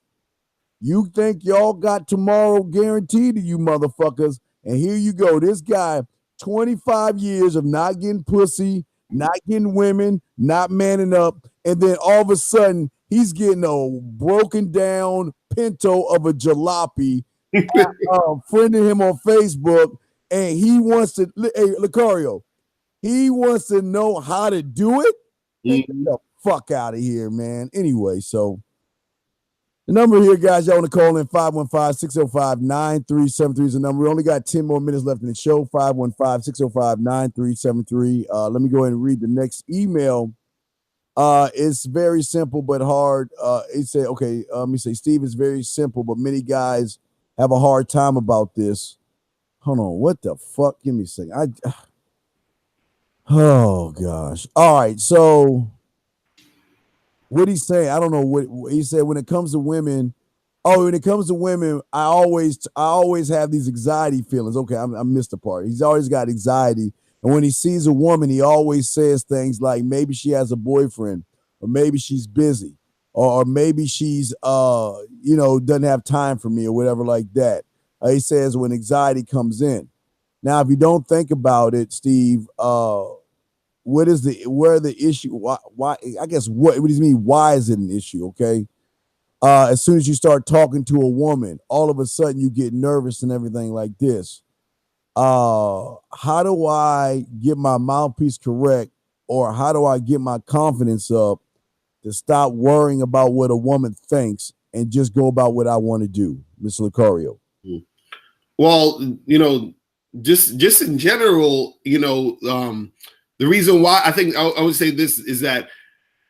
you think y'all got tomorrow guaranteed to you motherfuckers, and here you go. This guy, 25 years of not getting pussy, not getting women, not manning up, and then all of a sudden he's getting a broken down pinto of a jalopy, friending him on Facebook, and he wants to, hey, Locario, he wants to know how to do it. Get the fuck out of here, man. Anyway, so the number here, guys, y'all want to call in 515-605-9373 is the number. We only got 10 more minutes left in the show. 515-605-9373. Let me go ahead and read the next email. It's very simple but hard. It said, okay, let me say, Steve, it's very simple, but many guys have a hard time about this. Hold on, what the fuck? Give me a second. Oh gosh. All right, so what he's saying, I don't know what he said. When it comes to women, I always have these anxiety feelings. Okay, I missed the part. He's always got anxiety, and when he sees a woman, he always says things like maybe she has a boyfriend, or maybe she's busy, or maybe she's doesn't have time for me, or whatever like that. He says when anxiety comes in. Now, if you don't think about it, Steve, where the issue? Why? I guess what does he mean? Why is it an issue? Okay. As soon as you start talking to a woman, all of a sudden you get nervous and everything like this. How do I get my mouthpiece correct, or how do I get my confidence up to stop worrying about what a woman thinks and just go about what I want to do, Mr. Locario? Well, just in general, the reason why I think I would say this is that,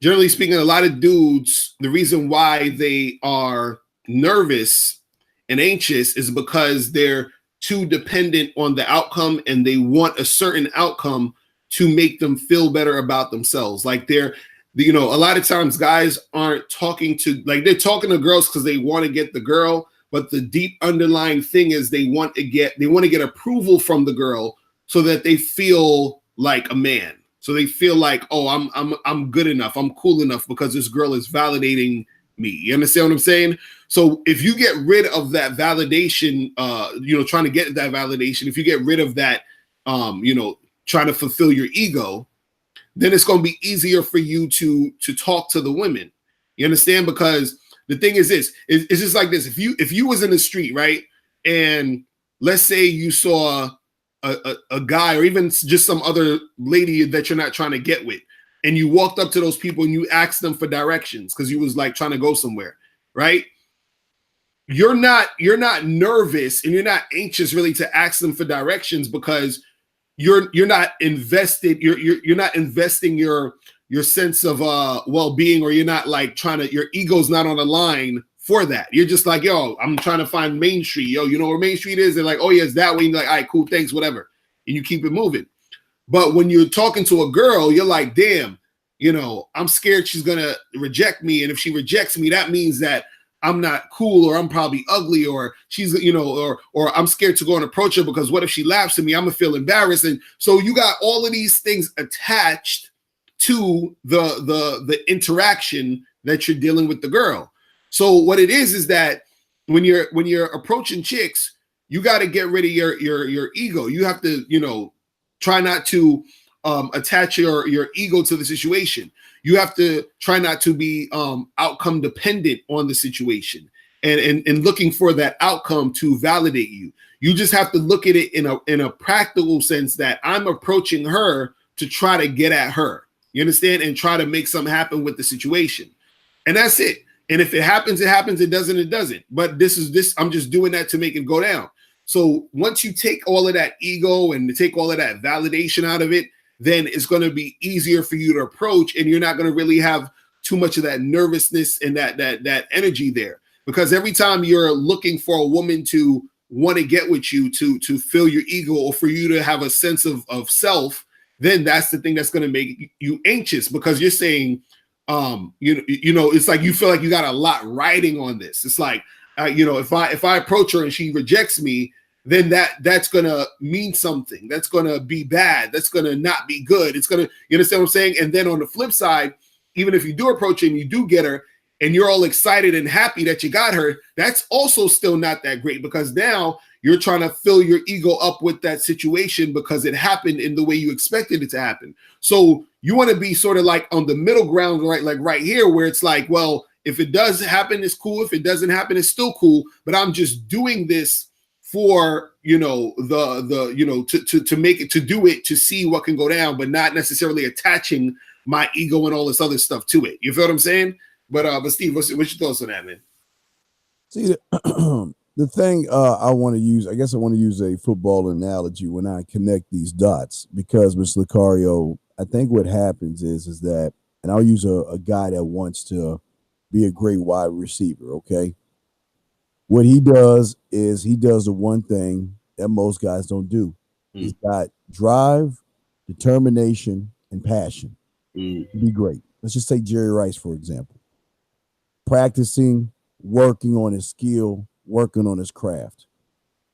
generally speaking, a lot of dudes, the reason why they are nervous and anxious is because they're too dependent on the outcome, and they want a certain outcome to make them feel better about themselves. Like you know, a lot of times guys aren't talking to, like, they're talking to girls because they want to get the girl, but the deep underlying thing is they want to get approval from the girl so that they feel like a man. So they feel like, oh, I'm good enough, I'm cool enough because this girl is validating me. You understand what I'm saying? So if you get rid of that validation, you know, trying to get that validation, if you get rid of that, you know, trying to fulfill your ego, then it's going to be easier for you to talk to the women. You understand? Because the thing is this, it's just like this. If you was in the street, right, and let's say you saw a guy or even just some other lady that you're not trying to get with, and you walked up to those people and you asked them for directions because you was like trying to go somewhere, right? You're not nervous and you're not anxious really to ask them for directions because you're not invested, you're not investing your sense of well-being, or you're not like trying to, your ego's not on the line for that. You're just like, yo, I'm trying to find Main Street. Yo, you know where Main Street is? They're like, oh yeah, it's that way. And you're like, all right, cool, thanks, whatever. And you keep it moving. But when you're talking to a girl, you're like, damn, you know, I'm scared she's gonna reject me. And if she rejects me, that means that I'm not cool, or I'm probably ugly, or she's, you know, or I'm scared to go and approach her because what if she laughs at me? I'm gonna feel embarrassed. And so you got all of these things attached to the interaction that you're dealing with the girl. So what it is that when you're approaching chicks, you got to get rid of your ego. You have to, you know, try not to attach your ego to the situation. You have to try not to be outcome dependent on the situation and looking for that outcome to validate you. You just have to look at it in a practical sense that I'm approaching her to try to get at her. You understand? And try to make something happen with the situation. And that's it. And if it happens, it happens. It doesn't, it doesn't. But I'm just doing that to make it go down. So once you take all of that ego and take all of that validation out of it, then it's going to be easier for you to approach, and you're not going to really have too much of that nervousness and that energy there. Because every time you're looking for a woman to want to get with you, to fill your ego, or for you to have a sense of self, then that's the thing that's going to make you anxious, because you're saying, you know, it's like you feel like you got a lot riding on this. It's like, you know, if I approach her and she rejects me, then that's gonna mean something. That's gonna be bad. That's gonna not be good. It's gonna, you understand what I'm saying? And then on the flip side, even if you do approach her and you do get her, and you're all excited and happy that you got her, that's also still not that great, because now you're trying to fill your ego up with that situation because it happened in the way you expected it to happen. So you want to be sort of like on the middle ground, right? Like right here, where it's like, well, if it does happen, it's cool. If it doesn't happen, it's still cool. But I'm just doing this for, you know, the you know, to make it, to do it, to see what can go down, but not necessarily attaching my ego and all this other stuff to it. You feel what I'm saying? But Steve, what's your thoughts on that, man? See, the thing I want to use, I guess I want to use a football analogy when I connect these dots, because Mr. Locario, I think what happens is that, and I'll use a guy that wants to be a great wide receiver, okay? What he does is he does the one thing that most guys don't do. He's got drive, determination, and passion to be great. Let's just take Jerry Rice, for example. Practicing, working on his skill, working on his craft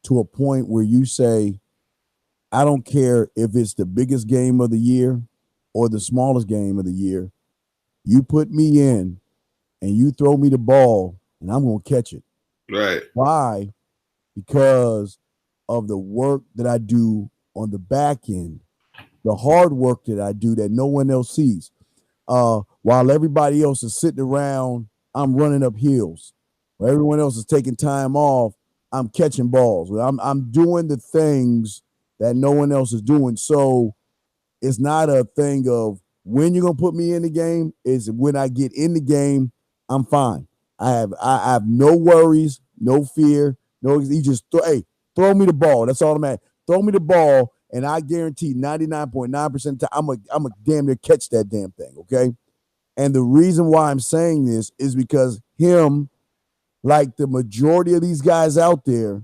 to a point where you say, I don't care if it's the biggest game of the year or the smallest game of the year. You put me in and you throw me the ball and I'm going to catch it. Right. Why? Because of the work that I do on the back end, the hard work that I do that no one else sees. While everybody else is sitting around, I'm running up hills. While everyone else is taking time off, I'm catching balls. I'm doing the things that no one else is doing. So it's not a thing of when you're gonna put me in the game. Is when I get in the game, I'm fine. I have no worries, no fear, no. You just throw me the ball. That's all I'm at. Throw me the ball, and I guarantee 99.9% of the time I'm a damn near catch that damn thing. Okay. And the reason why I'm saying this is because him, like the majority of these guys out there,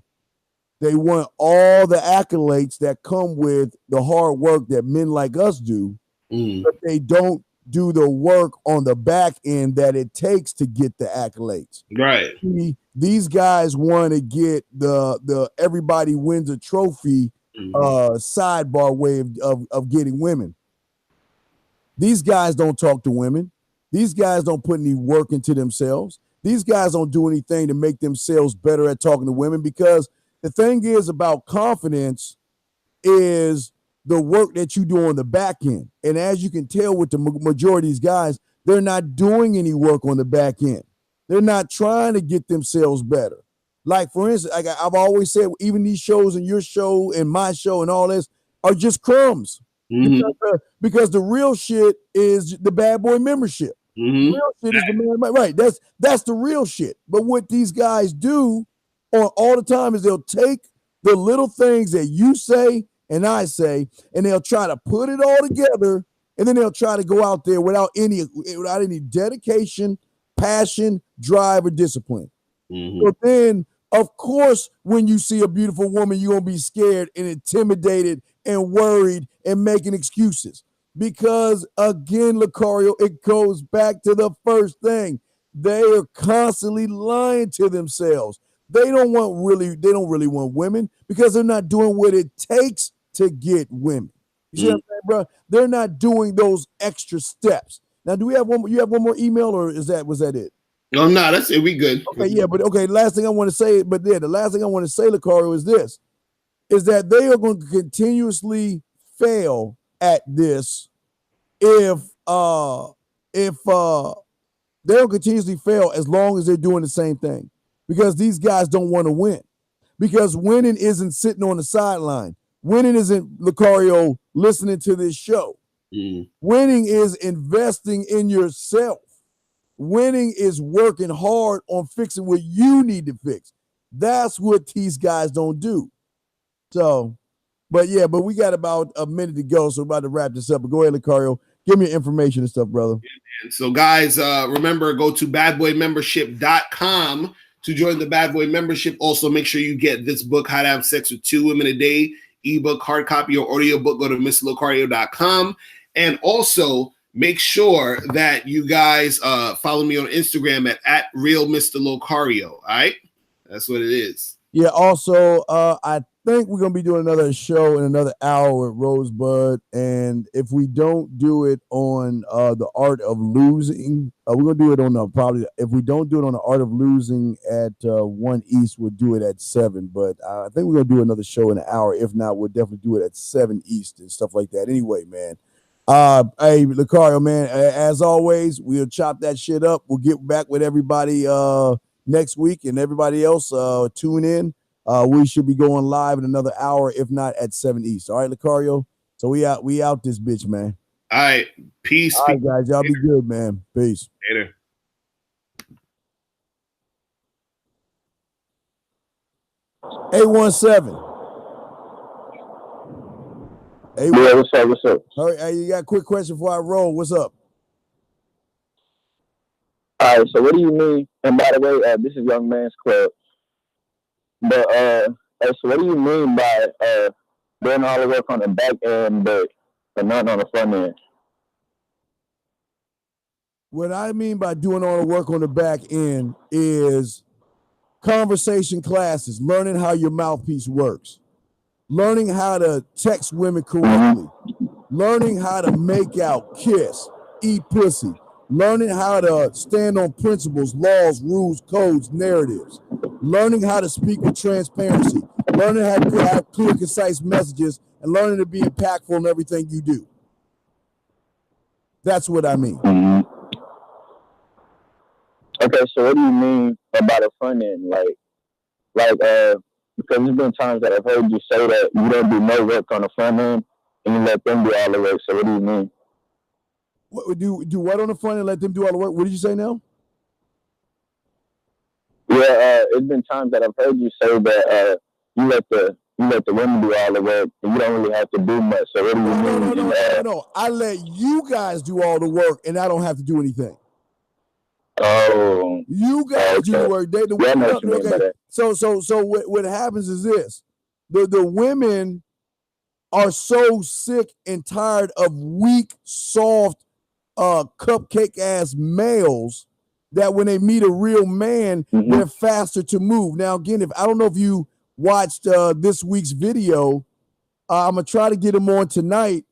they want all the accolades that come with the hard work that men like us do, but they don't do the work on the back end that it takes to get the accolades. Right. These guys want to get the everybody wins a trophy sidebar way of getting women. These guys don't talk to women. These guys don't put any work into themselves. These guys don't do anything to make themselves better at talking to women, because the thing is about confidence is the work that you do on the back end. And as you can tell with the majority of these guys, they're not doing any work on the back end. They're not trying to get themselves better. Like, for instance, like I've always said, even these shows and your show and my show and all this are just crumbs. Because the real shit is the bad boy membership. The real shit is the man, right? That's the real shit. But what these guys do all the time is they'll take the little things that you say and I say, and they'll try to put it all together, and then they'll try to go out there without any dedication, passion, drive, or discipline. So then, of course, when you see a beautiful woman, you're gonna be scared and intimidated and worried and making excuses. Because again, Locario, it goes back to the first thing. They are constantly lying to themselves. They don't really want women because they're not doing what it takes to get women. You see what I'm saying, bro? They're not doing those extra steps. Now, do we have one? You have one more email, or was that it? No, that's it. We good. Okay, yeah, but okay. Last thing I want to say, the last thing I want to say, Locario, is this: is that they are going to continuously fail at this if they'll continuously fail as long as they're doing the same thing, because these guys don't want to win, because winning isn't sitting on the sideline. Winning isn't, Locario, listening to this show. Winning is investing in yourself. Winning is working hard on fixing what you need to fix. That's what these guys don't do. So, but we got about a minute to go, so we're about to wrap this up. But go ahead, Locario. Give me your information and stuff, brother. So, guys, remember, go to badboymembership.com to join the Bad Boy membership. Also, make sure you get this book, How to Have Sex with 2 Women a Day, ebook, hard copy, or audiobook. Go to mrlocario.com. And also, make sure that you guys follow me on Instagram at Real Mr. Locario. All right? That's what it is. Yeah, also, I think we're going to be doing another show in another hour with Rosebud. And if we don't do it on the Art of Losing, we're going to do it on if we don't do it on the Art of Losing at 1 East, we'll do it at 7. But I think we're going to do another show in an hour. If not, we'll definitely do it at 7 East and stuff like that. Anyway, man. Hey, Locario, man, as always, we'll chop that shit up. We'll get back with everybody next week, and everybody else tune in. We should be going live in another hour, if not at 7 East. All right, Locario? So we out this bitch, man. All right. Peace. All right, guys. Y'all be good, man. Peace. Later. 817. Hey, yeah, what's up? All right, hey, you got a quick question before I roll. What's up? All right, so what do you mean? And by the way, this is Young Man's Club. But so what do you mean by doing all the work on the back end, but not on the front end? What I mean by doing all the work on the back end is conversation classes, learning how your mouthpiece works, learning how to text women correctly, learning how to make out, kiss, eat pussy, learning how to stand on principles, laws, rules, codes, narratives, learning how to speak with transparency, learning how to have clear, concise messages, and learning to be impactful in everything you do. That's what I mean. Okay, so what do you mean about a front end? Because there's been times that I've heard you say that you don't do no work on the front end and you let them do all the work. So what do you mean? What, do what on the front end? Let them do all the work. What did you say now? Yeah, it's been times that I've heard you say that you let the women do all the work and you don't really have to do much. So what do you mean? No. I let you guys do all the work and I don't have to do anything. Oh, you guys do the work. They the women. Okay. So what happens is this: the women are so sick and tired of weak, soft cupcake ass males that when they meet a real man, they're faster to move. Now, again, if I don't know if you watched this week's video, I'm gonna try to get him on tonight.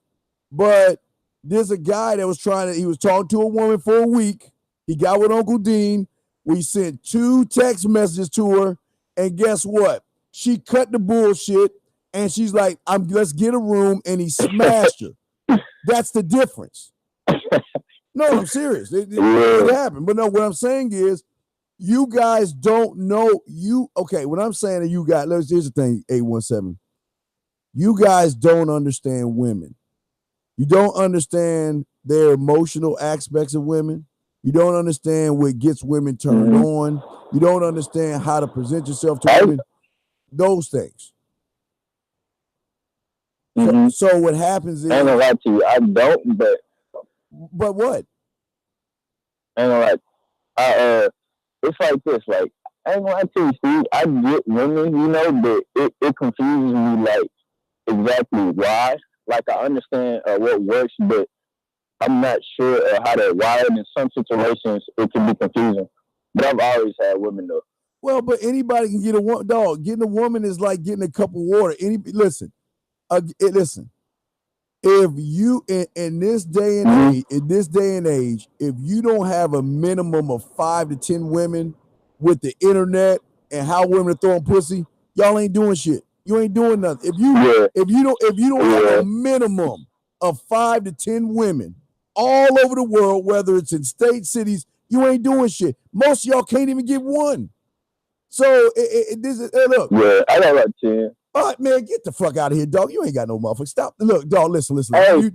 But there's a guy that was he was talking to a woman for a week. He got with Uncle Dean. We sent 2 text messages to her, and guess what? She cut the bullshit, and she's like, let's get a room, and he smashed her. That's the difference. No, I'm serious. It happened. But no, what I'm saying is, you guys don't know. What I'm saying to you guys, here's the thing, 817. You guys don't understand women. You don't understand their emotional aspects of women. You don't understand what gets women turned on. You don't understand how to present yourself to women. Those things. So what happens is, I ain't gonna lie to you, I don't, but what? I ain't gonna lie. It's like this, like, I ain't gonna lie to you, Steve. I get women, you know, but it confuses me, like, exactly why. Like, I understand what works, but I'm not sure how they're wired. In some situations, it can be confusing. But I've always had women, though. Well, but anybody can get a woman. Dog, getting a woman is like getting a cup of water. Listen. If you in this day and age, if you don't have a minimum of 5 to 10 women with the internet and how women are throwing pussy, y'all ain't doing shit. You ain't doing nothing. If you don't have a minimum of 5 to 10 women all over the world, whether it's in state, cities, you ain't doing shit. Most of y'all can't even get one. So this is look. Yeah, I got like 10. All right, man, get the fuck out of here, dog. You ain't got no motherfucker. Stop. Look, dog, listen. Hey,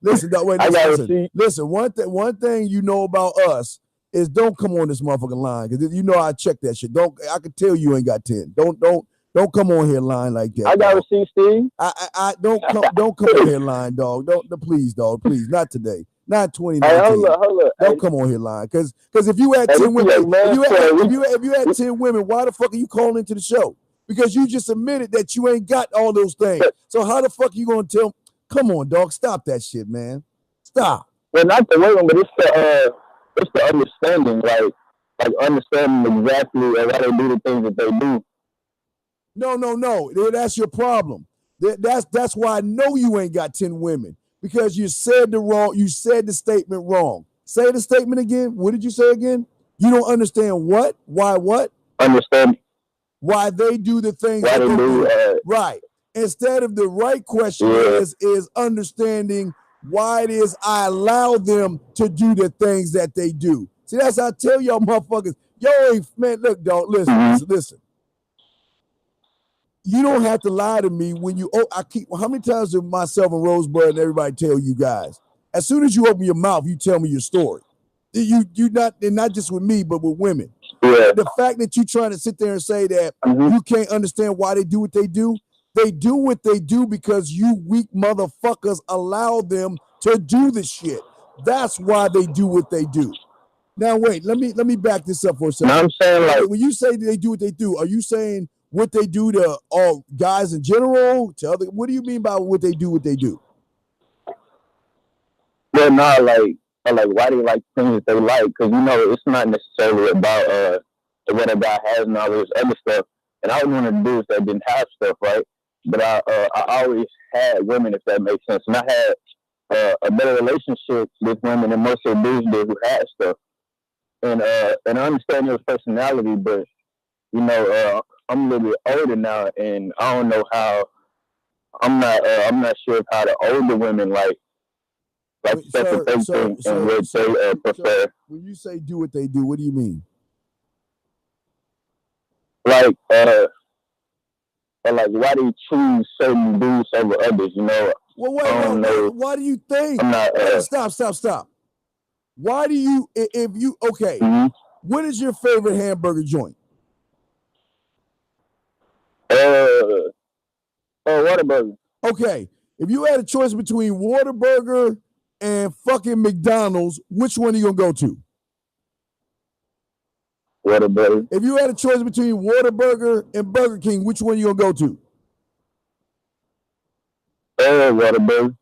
listen, dog, wait, listen. One thing you know about us is don't come on this motherfucking line, because you know I check that shit. I can tell you ain't got 10. Don't come on here lying like that. I got receipt, Steve. I don't come on here lying, dog. Please, dog, please, not today. Not 2019. Hey, hold up. Don't come on here lying, because if you had 10 women, if you had 10 women, why the fuck are you calling into the show? Because you just admitted that you ain't got all those things. So how the fuck are you gonna tell? Come on, dog. Stop that shit, man. Stop. Well, not the women, but it's the understanding, like understanding exactly why they do the things that they do. No. That's your problem. That's why I know you ain't got 10 women, because you said the statement wrong. Say the statement again. What did you say again? You don't understand what? Why what? Understand why they do the things why that they do. Right. Instead of the right question is understanding why it is I allow them to do the things that they do. See, that's how I tell y'all motherfuckers. Y'all ain't, man, look, dog, listen. You don't have to lie to me when you, how many times do myself and Rosebud and everybody tell you guys, as soon as you open your mouth, you tell me your story. You not just with me, but with women. Yeah. The fact that you trying to sit there and say that you can't understand why they do what they do what they do because you weak motherfuckers allow them to do the shit. That's why they do what they do. Now wait, let me back this up for a second. Now I'm saying, like, when you say they do what they do, are you saying what they do to all guys in general? To other, what do you mean by what they do? What they do? Well, no, like why do you like things that they like? Because it's not necessarily about what a guy has and all this other stuff. And I was one of the dudes that didn't have stuff, right? But I always had women, if that makes sense. And I had a better relationship with women than most of the dudes did who had stuff. And I understand your personality, but I'm a little bit older now, and I don't know how. I'm not sure how the older women like second thinking and what they prefer. When you say do what they do, what do you mean? Like why do you choose certain dudes over others? Well, wait, why do you think? Stop. Why do you, if you, okay, what is your favorite hamburger joint? Whataburger. Okay, if you had a choice between Whataburger and fucking McDonald's, which one are you gonna go to? Whataburger. If you had a choice between Whataburger and Burger King, which one are you gonna go to? Whataburger.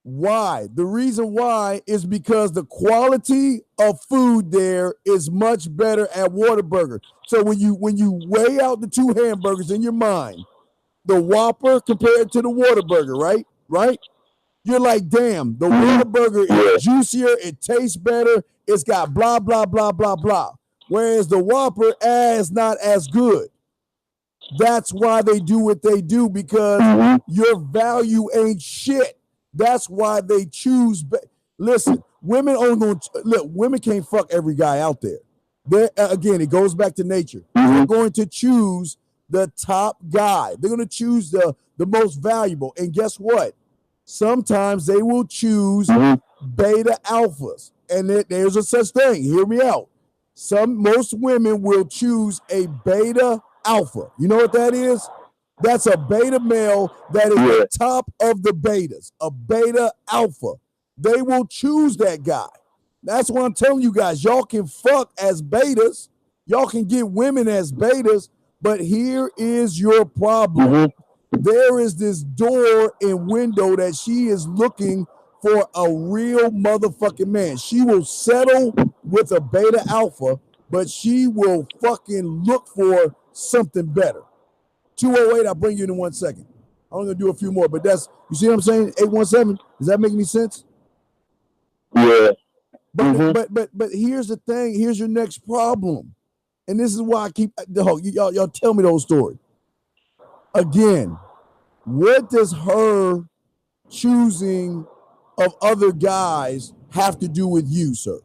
Why? The reason why is because the quality of food there is much better at Whataburger. So when you weigh out the two hamburgers in your mind, the Whopper compared to the Whataburger, right? You're like, damn, the Whataburger is juicier, it tastes better, it's got blah, blah, blah, blah, blah. Whereas the Whopper is not as good. That's why they do what they do, because your value ain't shit. That's why they choose. Listen, women only going to look. Women can't fuck every guy out there. Again, it goes back to nature. They're going to choose the top guy. They're going to choose the most valuable. And guess what? Sometimes they will choose beta alphas. And there's a such thing. Hear me out. Most women will choose a beta alpha. You know what that is? That's a beta male that is the top of the betas, a beta alpha. They will choose that guy. That's what I'm telling you guys. Y'all can fuck as betas. Y'all can get women as betas, but here is your problem. There is this door and window that she is looking for a real motherfucking man. She will settle with a beta alpha, but she will fucking look for something better. 208, I'll bring you in 1 second. I'm going to do a few more, but that's, you see what I'm saying? 817, does that make any sense? Yeah. But here's the thing. Here's your next problem. And this is why I keep, y'all tell me those stories. Again, what does her choosing of other guys have to do with you, sir?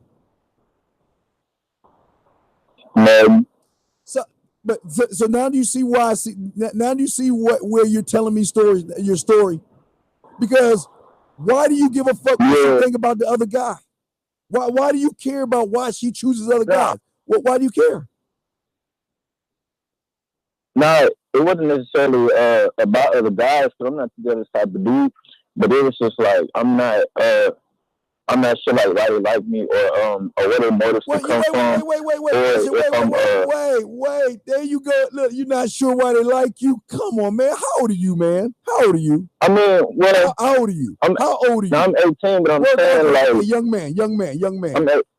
No. So now do you see why now do you see where you're telling me your story? Because why do you give a fuck what you think about the other guy? Why do you care about why she chooses other guys? Why do you care? No, it wasn't necessarily about other guys, because I'm not the other type of dude. But it was just like I'm not sure like why they like me or where their motives come from. Wait. There you go. Look, you're not sure why they like you. Come on, man. How old are you, man? How old are you? I mean, how old are you? How old are you? I'm 18, but I'm saying like young man.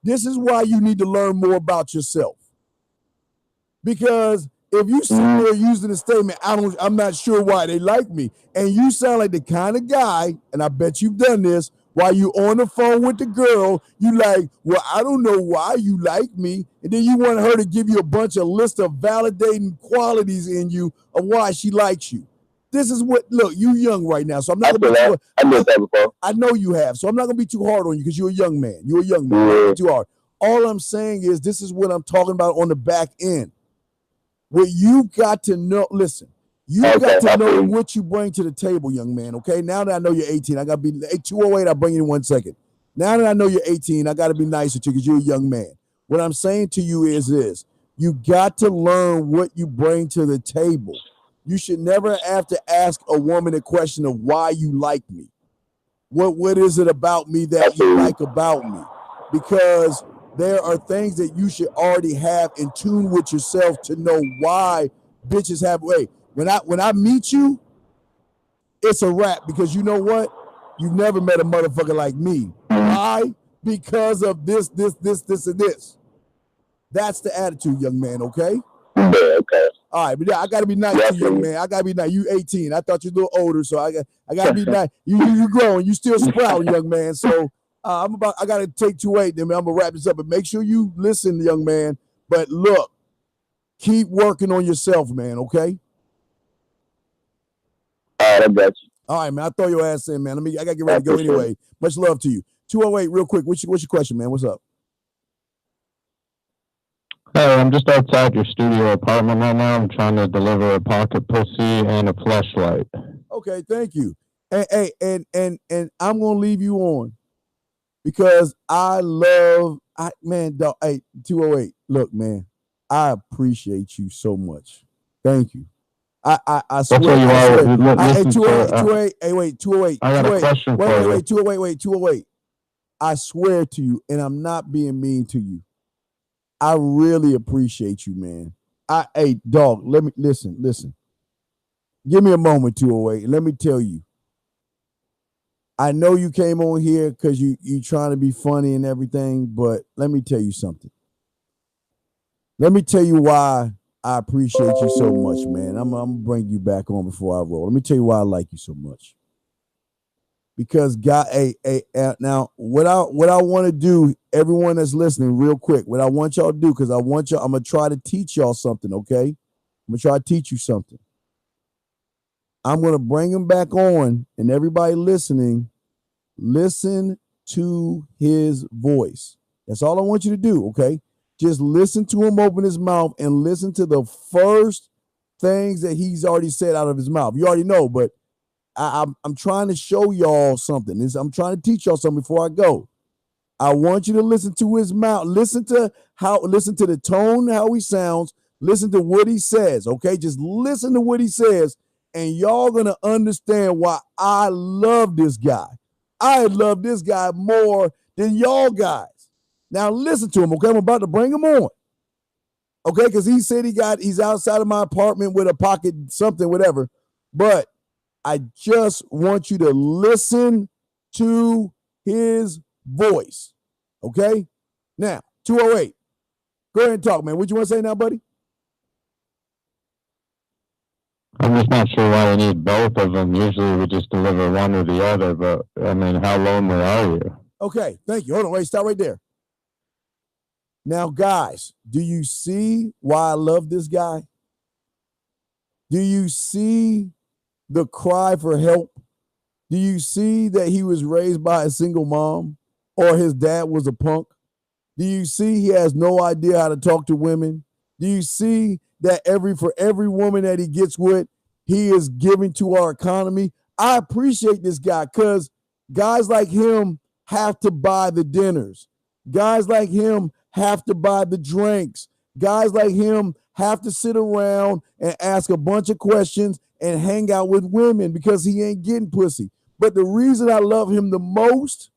This is why you need to learn more about yourself. Because if you sit there using the statement, I'm not sure why they like me, and you sound like the kind of guy, and I bet you've done this, while you on the phone with the girl, you like, well, I don't know why you like me, and then you want her to give you a bunch of list of validating qualities in you of why she likes you. This is what, look, you young right now, so I'm not going to be too I did that before. I know you have, so I'm not going to be too hard on you because you're a young man. You're a young man. Not too hard. All I'm saying is this is what I'm talking about on the back end. What you got to know, listen, you got to know what you bring to the table, young man, okay? Now that I know you're 18, I got to be 208, I'll bring you in 1 second. Now that I know you're 18, I got to be nicer to you because you're a young man. What I'm saying to you is this. You got to learn what you bring to the table. You should never have to ask a woman a question of why you like me. What is it about me that you like about me? Because there are things that you should already have in tune with yourself to know why bitches have. Wait, when I meet you, it's a wrap because you know what? You've never met a motherfucker like me. Why? Because of this, and this. That's the attitude, young man. Okay. Yeah, okay. All right, but yeah, I gotta be nice to you, young man. I gotta be nice. You 18. I thought you were a little older, so I gotta be nice. You growing. You still sprouting, young man. So. I got to take 2-8, then I'm going to wrap this up. But make sure you listen, young man. But look, keep working on yourself, man, okay? All right, I got you. All right, man. I'll throw your ass in, man. I got to get ready to go anyway. Much love to you. 208, real quick. What's your question, man? What's up? Hey, I'm just outside your studio apartment right now. I'm trying to deliver a pocket pussy and a fleshlight. Okay, thank you. And I'm going to leave you on. Because man, dog, hey, 208, look, man, I appreciate you so much. Thank you. I swear. Hey, 208, hey, wait, 208. I got a question for you. Wait, 208. I swear to you, and I'm not being mean to you. I really appreciate you, man. Hey, dog, let me, listen. Give me a moment, 208, and let me tell you. I know you came on here because you trying to be funny and everything, but let me tell you something. Let me tell you why I appreciate you so much, man. I'm gonna bring you back on before I roll. Let me tell you why I like you so much. Because God, now what I want to do, everyone that's listening, real quick, what I want y'all to do, because I'm gonna try to teach y'all something, okay? I'm gonna try to teach you something. I'm gonna bring him back on, and everybody listening, listen to his voice. That's all I want you to do, okay? Just listen to him open his mouth and listen to the first things that he's already said out of his mouth. You already know, but I'm trying to show y'all something. I'm trying to teach y'all something before I go. I want you to listen to his mouth. Listen to the tone, how he sounds. Listen to what he says, okay? Just listen to what he says, and y'all gonna understand why I love this guy. I love this guy more than y'all guys. Now listen to him, okay? I'm about to bring him on. Okay, because he said he's outside of my apartment with a pocket, something, whatever. But I just want you to listen to his voice. Okay? Now, 208. Go ahead and talk, man. What you want to say now, buddy? I'm just not sure why we need both of them. Usually we just deliver one or the other, but I mean, how lonely are you? Okay, thank you. Hold on, wait, stop right there. Now, guys, do you see why I love this guy? Do you see the cry for help? Do you see that he was raised by a single mom or his dad was a punk? Do you see he has no idea how to talk to women? Do you see that for every woman that he gets with, he is giving to our economy? I appreciate this guy because guys like him have to buy the dinners. Guys like him have to buy the drinks. Guys like him have to sit around and ask a bunch of questions and hang out with women because he ain't getting pussy. But the reason I love him the most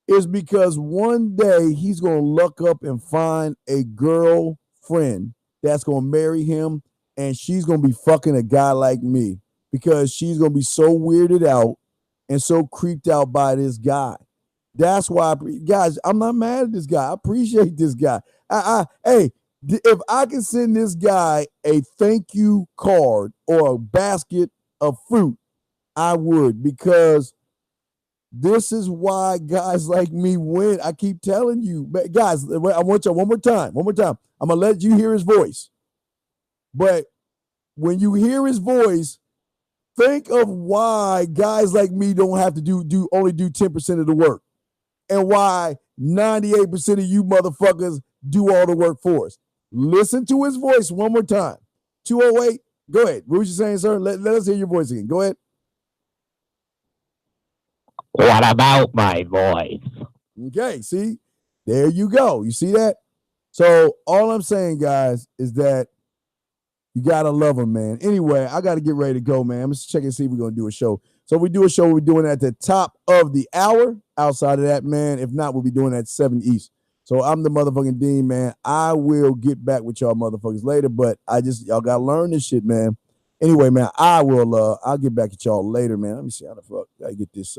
is because one day he's going to look up and find a girlfriend that's going to marry him, and she's going to be fucking a guy like me because she's going to be so weirded out and so creeped out by this guy. That's why, guys, I'm not mad at this guy. I appreciate this guy. Hey, if I can send this guy a thank you card or a basket of fruit, I would, because this is why guys like me win. I keep telling you, guys, I want you one more time. I'm going to let you hear his voice. But when you hear his voice, think of why guys like me don't have to only do 10% of the work, and why 98% of you motherfuckers do all the work for us. Listen to his voice one more time. 208, go ahead. What was you saying, sir? Let us hear your voice again. Go ahead. What about my voice? Okay, see? There you go. You see that? So all I'm saying, guys, is that you got to love him, man. Anyway, I got to get ready to go, man. I'm just checking to see if we're going to do a show. So we do a show, we're doing it at the top of the hour. Outside of that, man, if not, we'll be doing it at 7 East. So I'm the motherfucking Dean, man. I will get back with y'all motherfuckers later, but y'all got to learn this shit, man. Anyway, man, I'll get back at y'all later, man. Let me see how the fuck I get this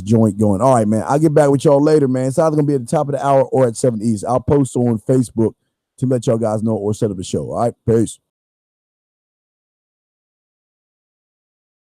joint going. All right, man. I'll get back with y'all later, man. It's either going to be at the top of the hour or at 7 East. I'll post on Facebook to let y'all guys know or set up a show. All right, peace.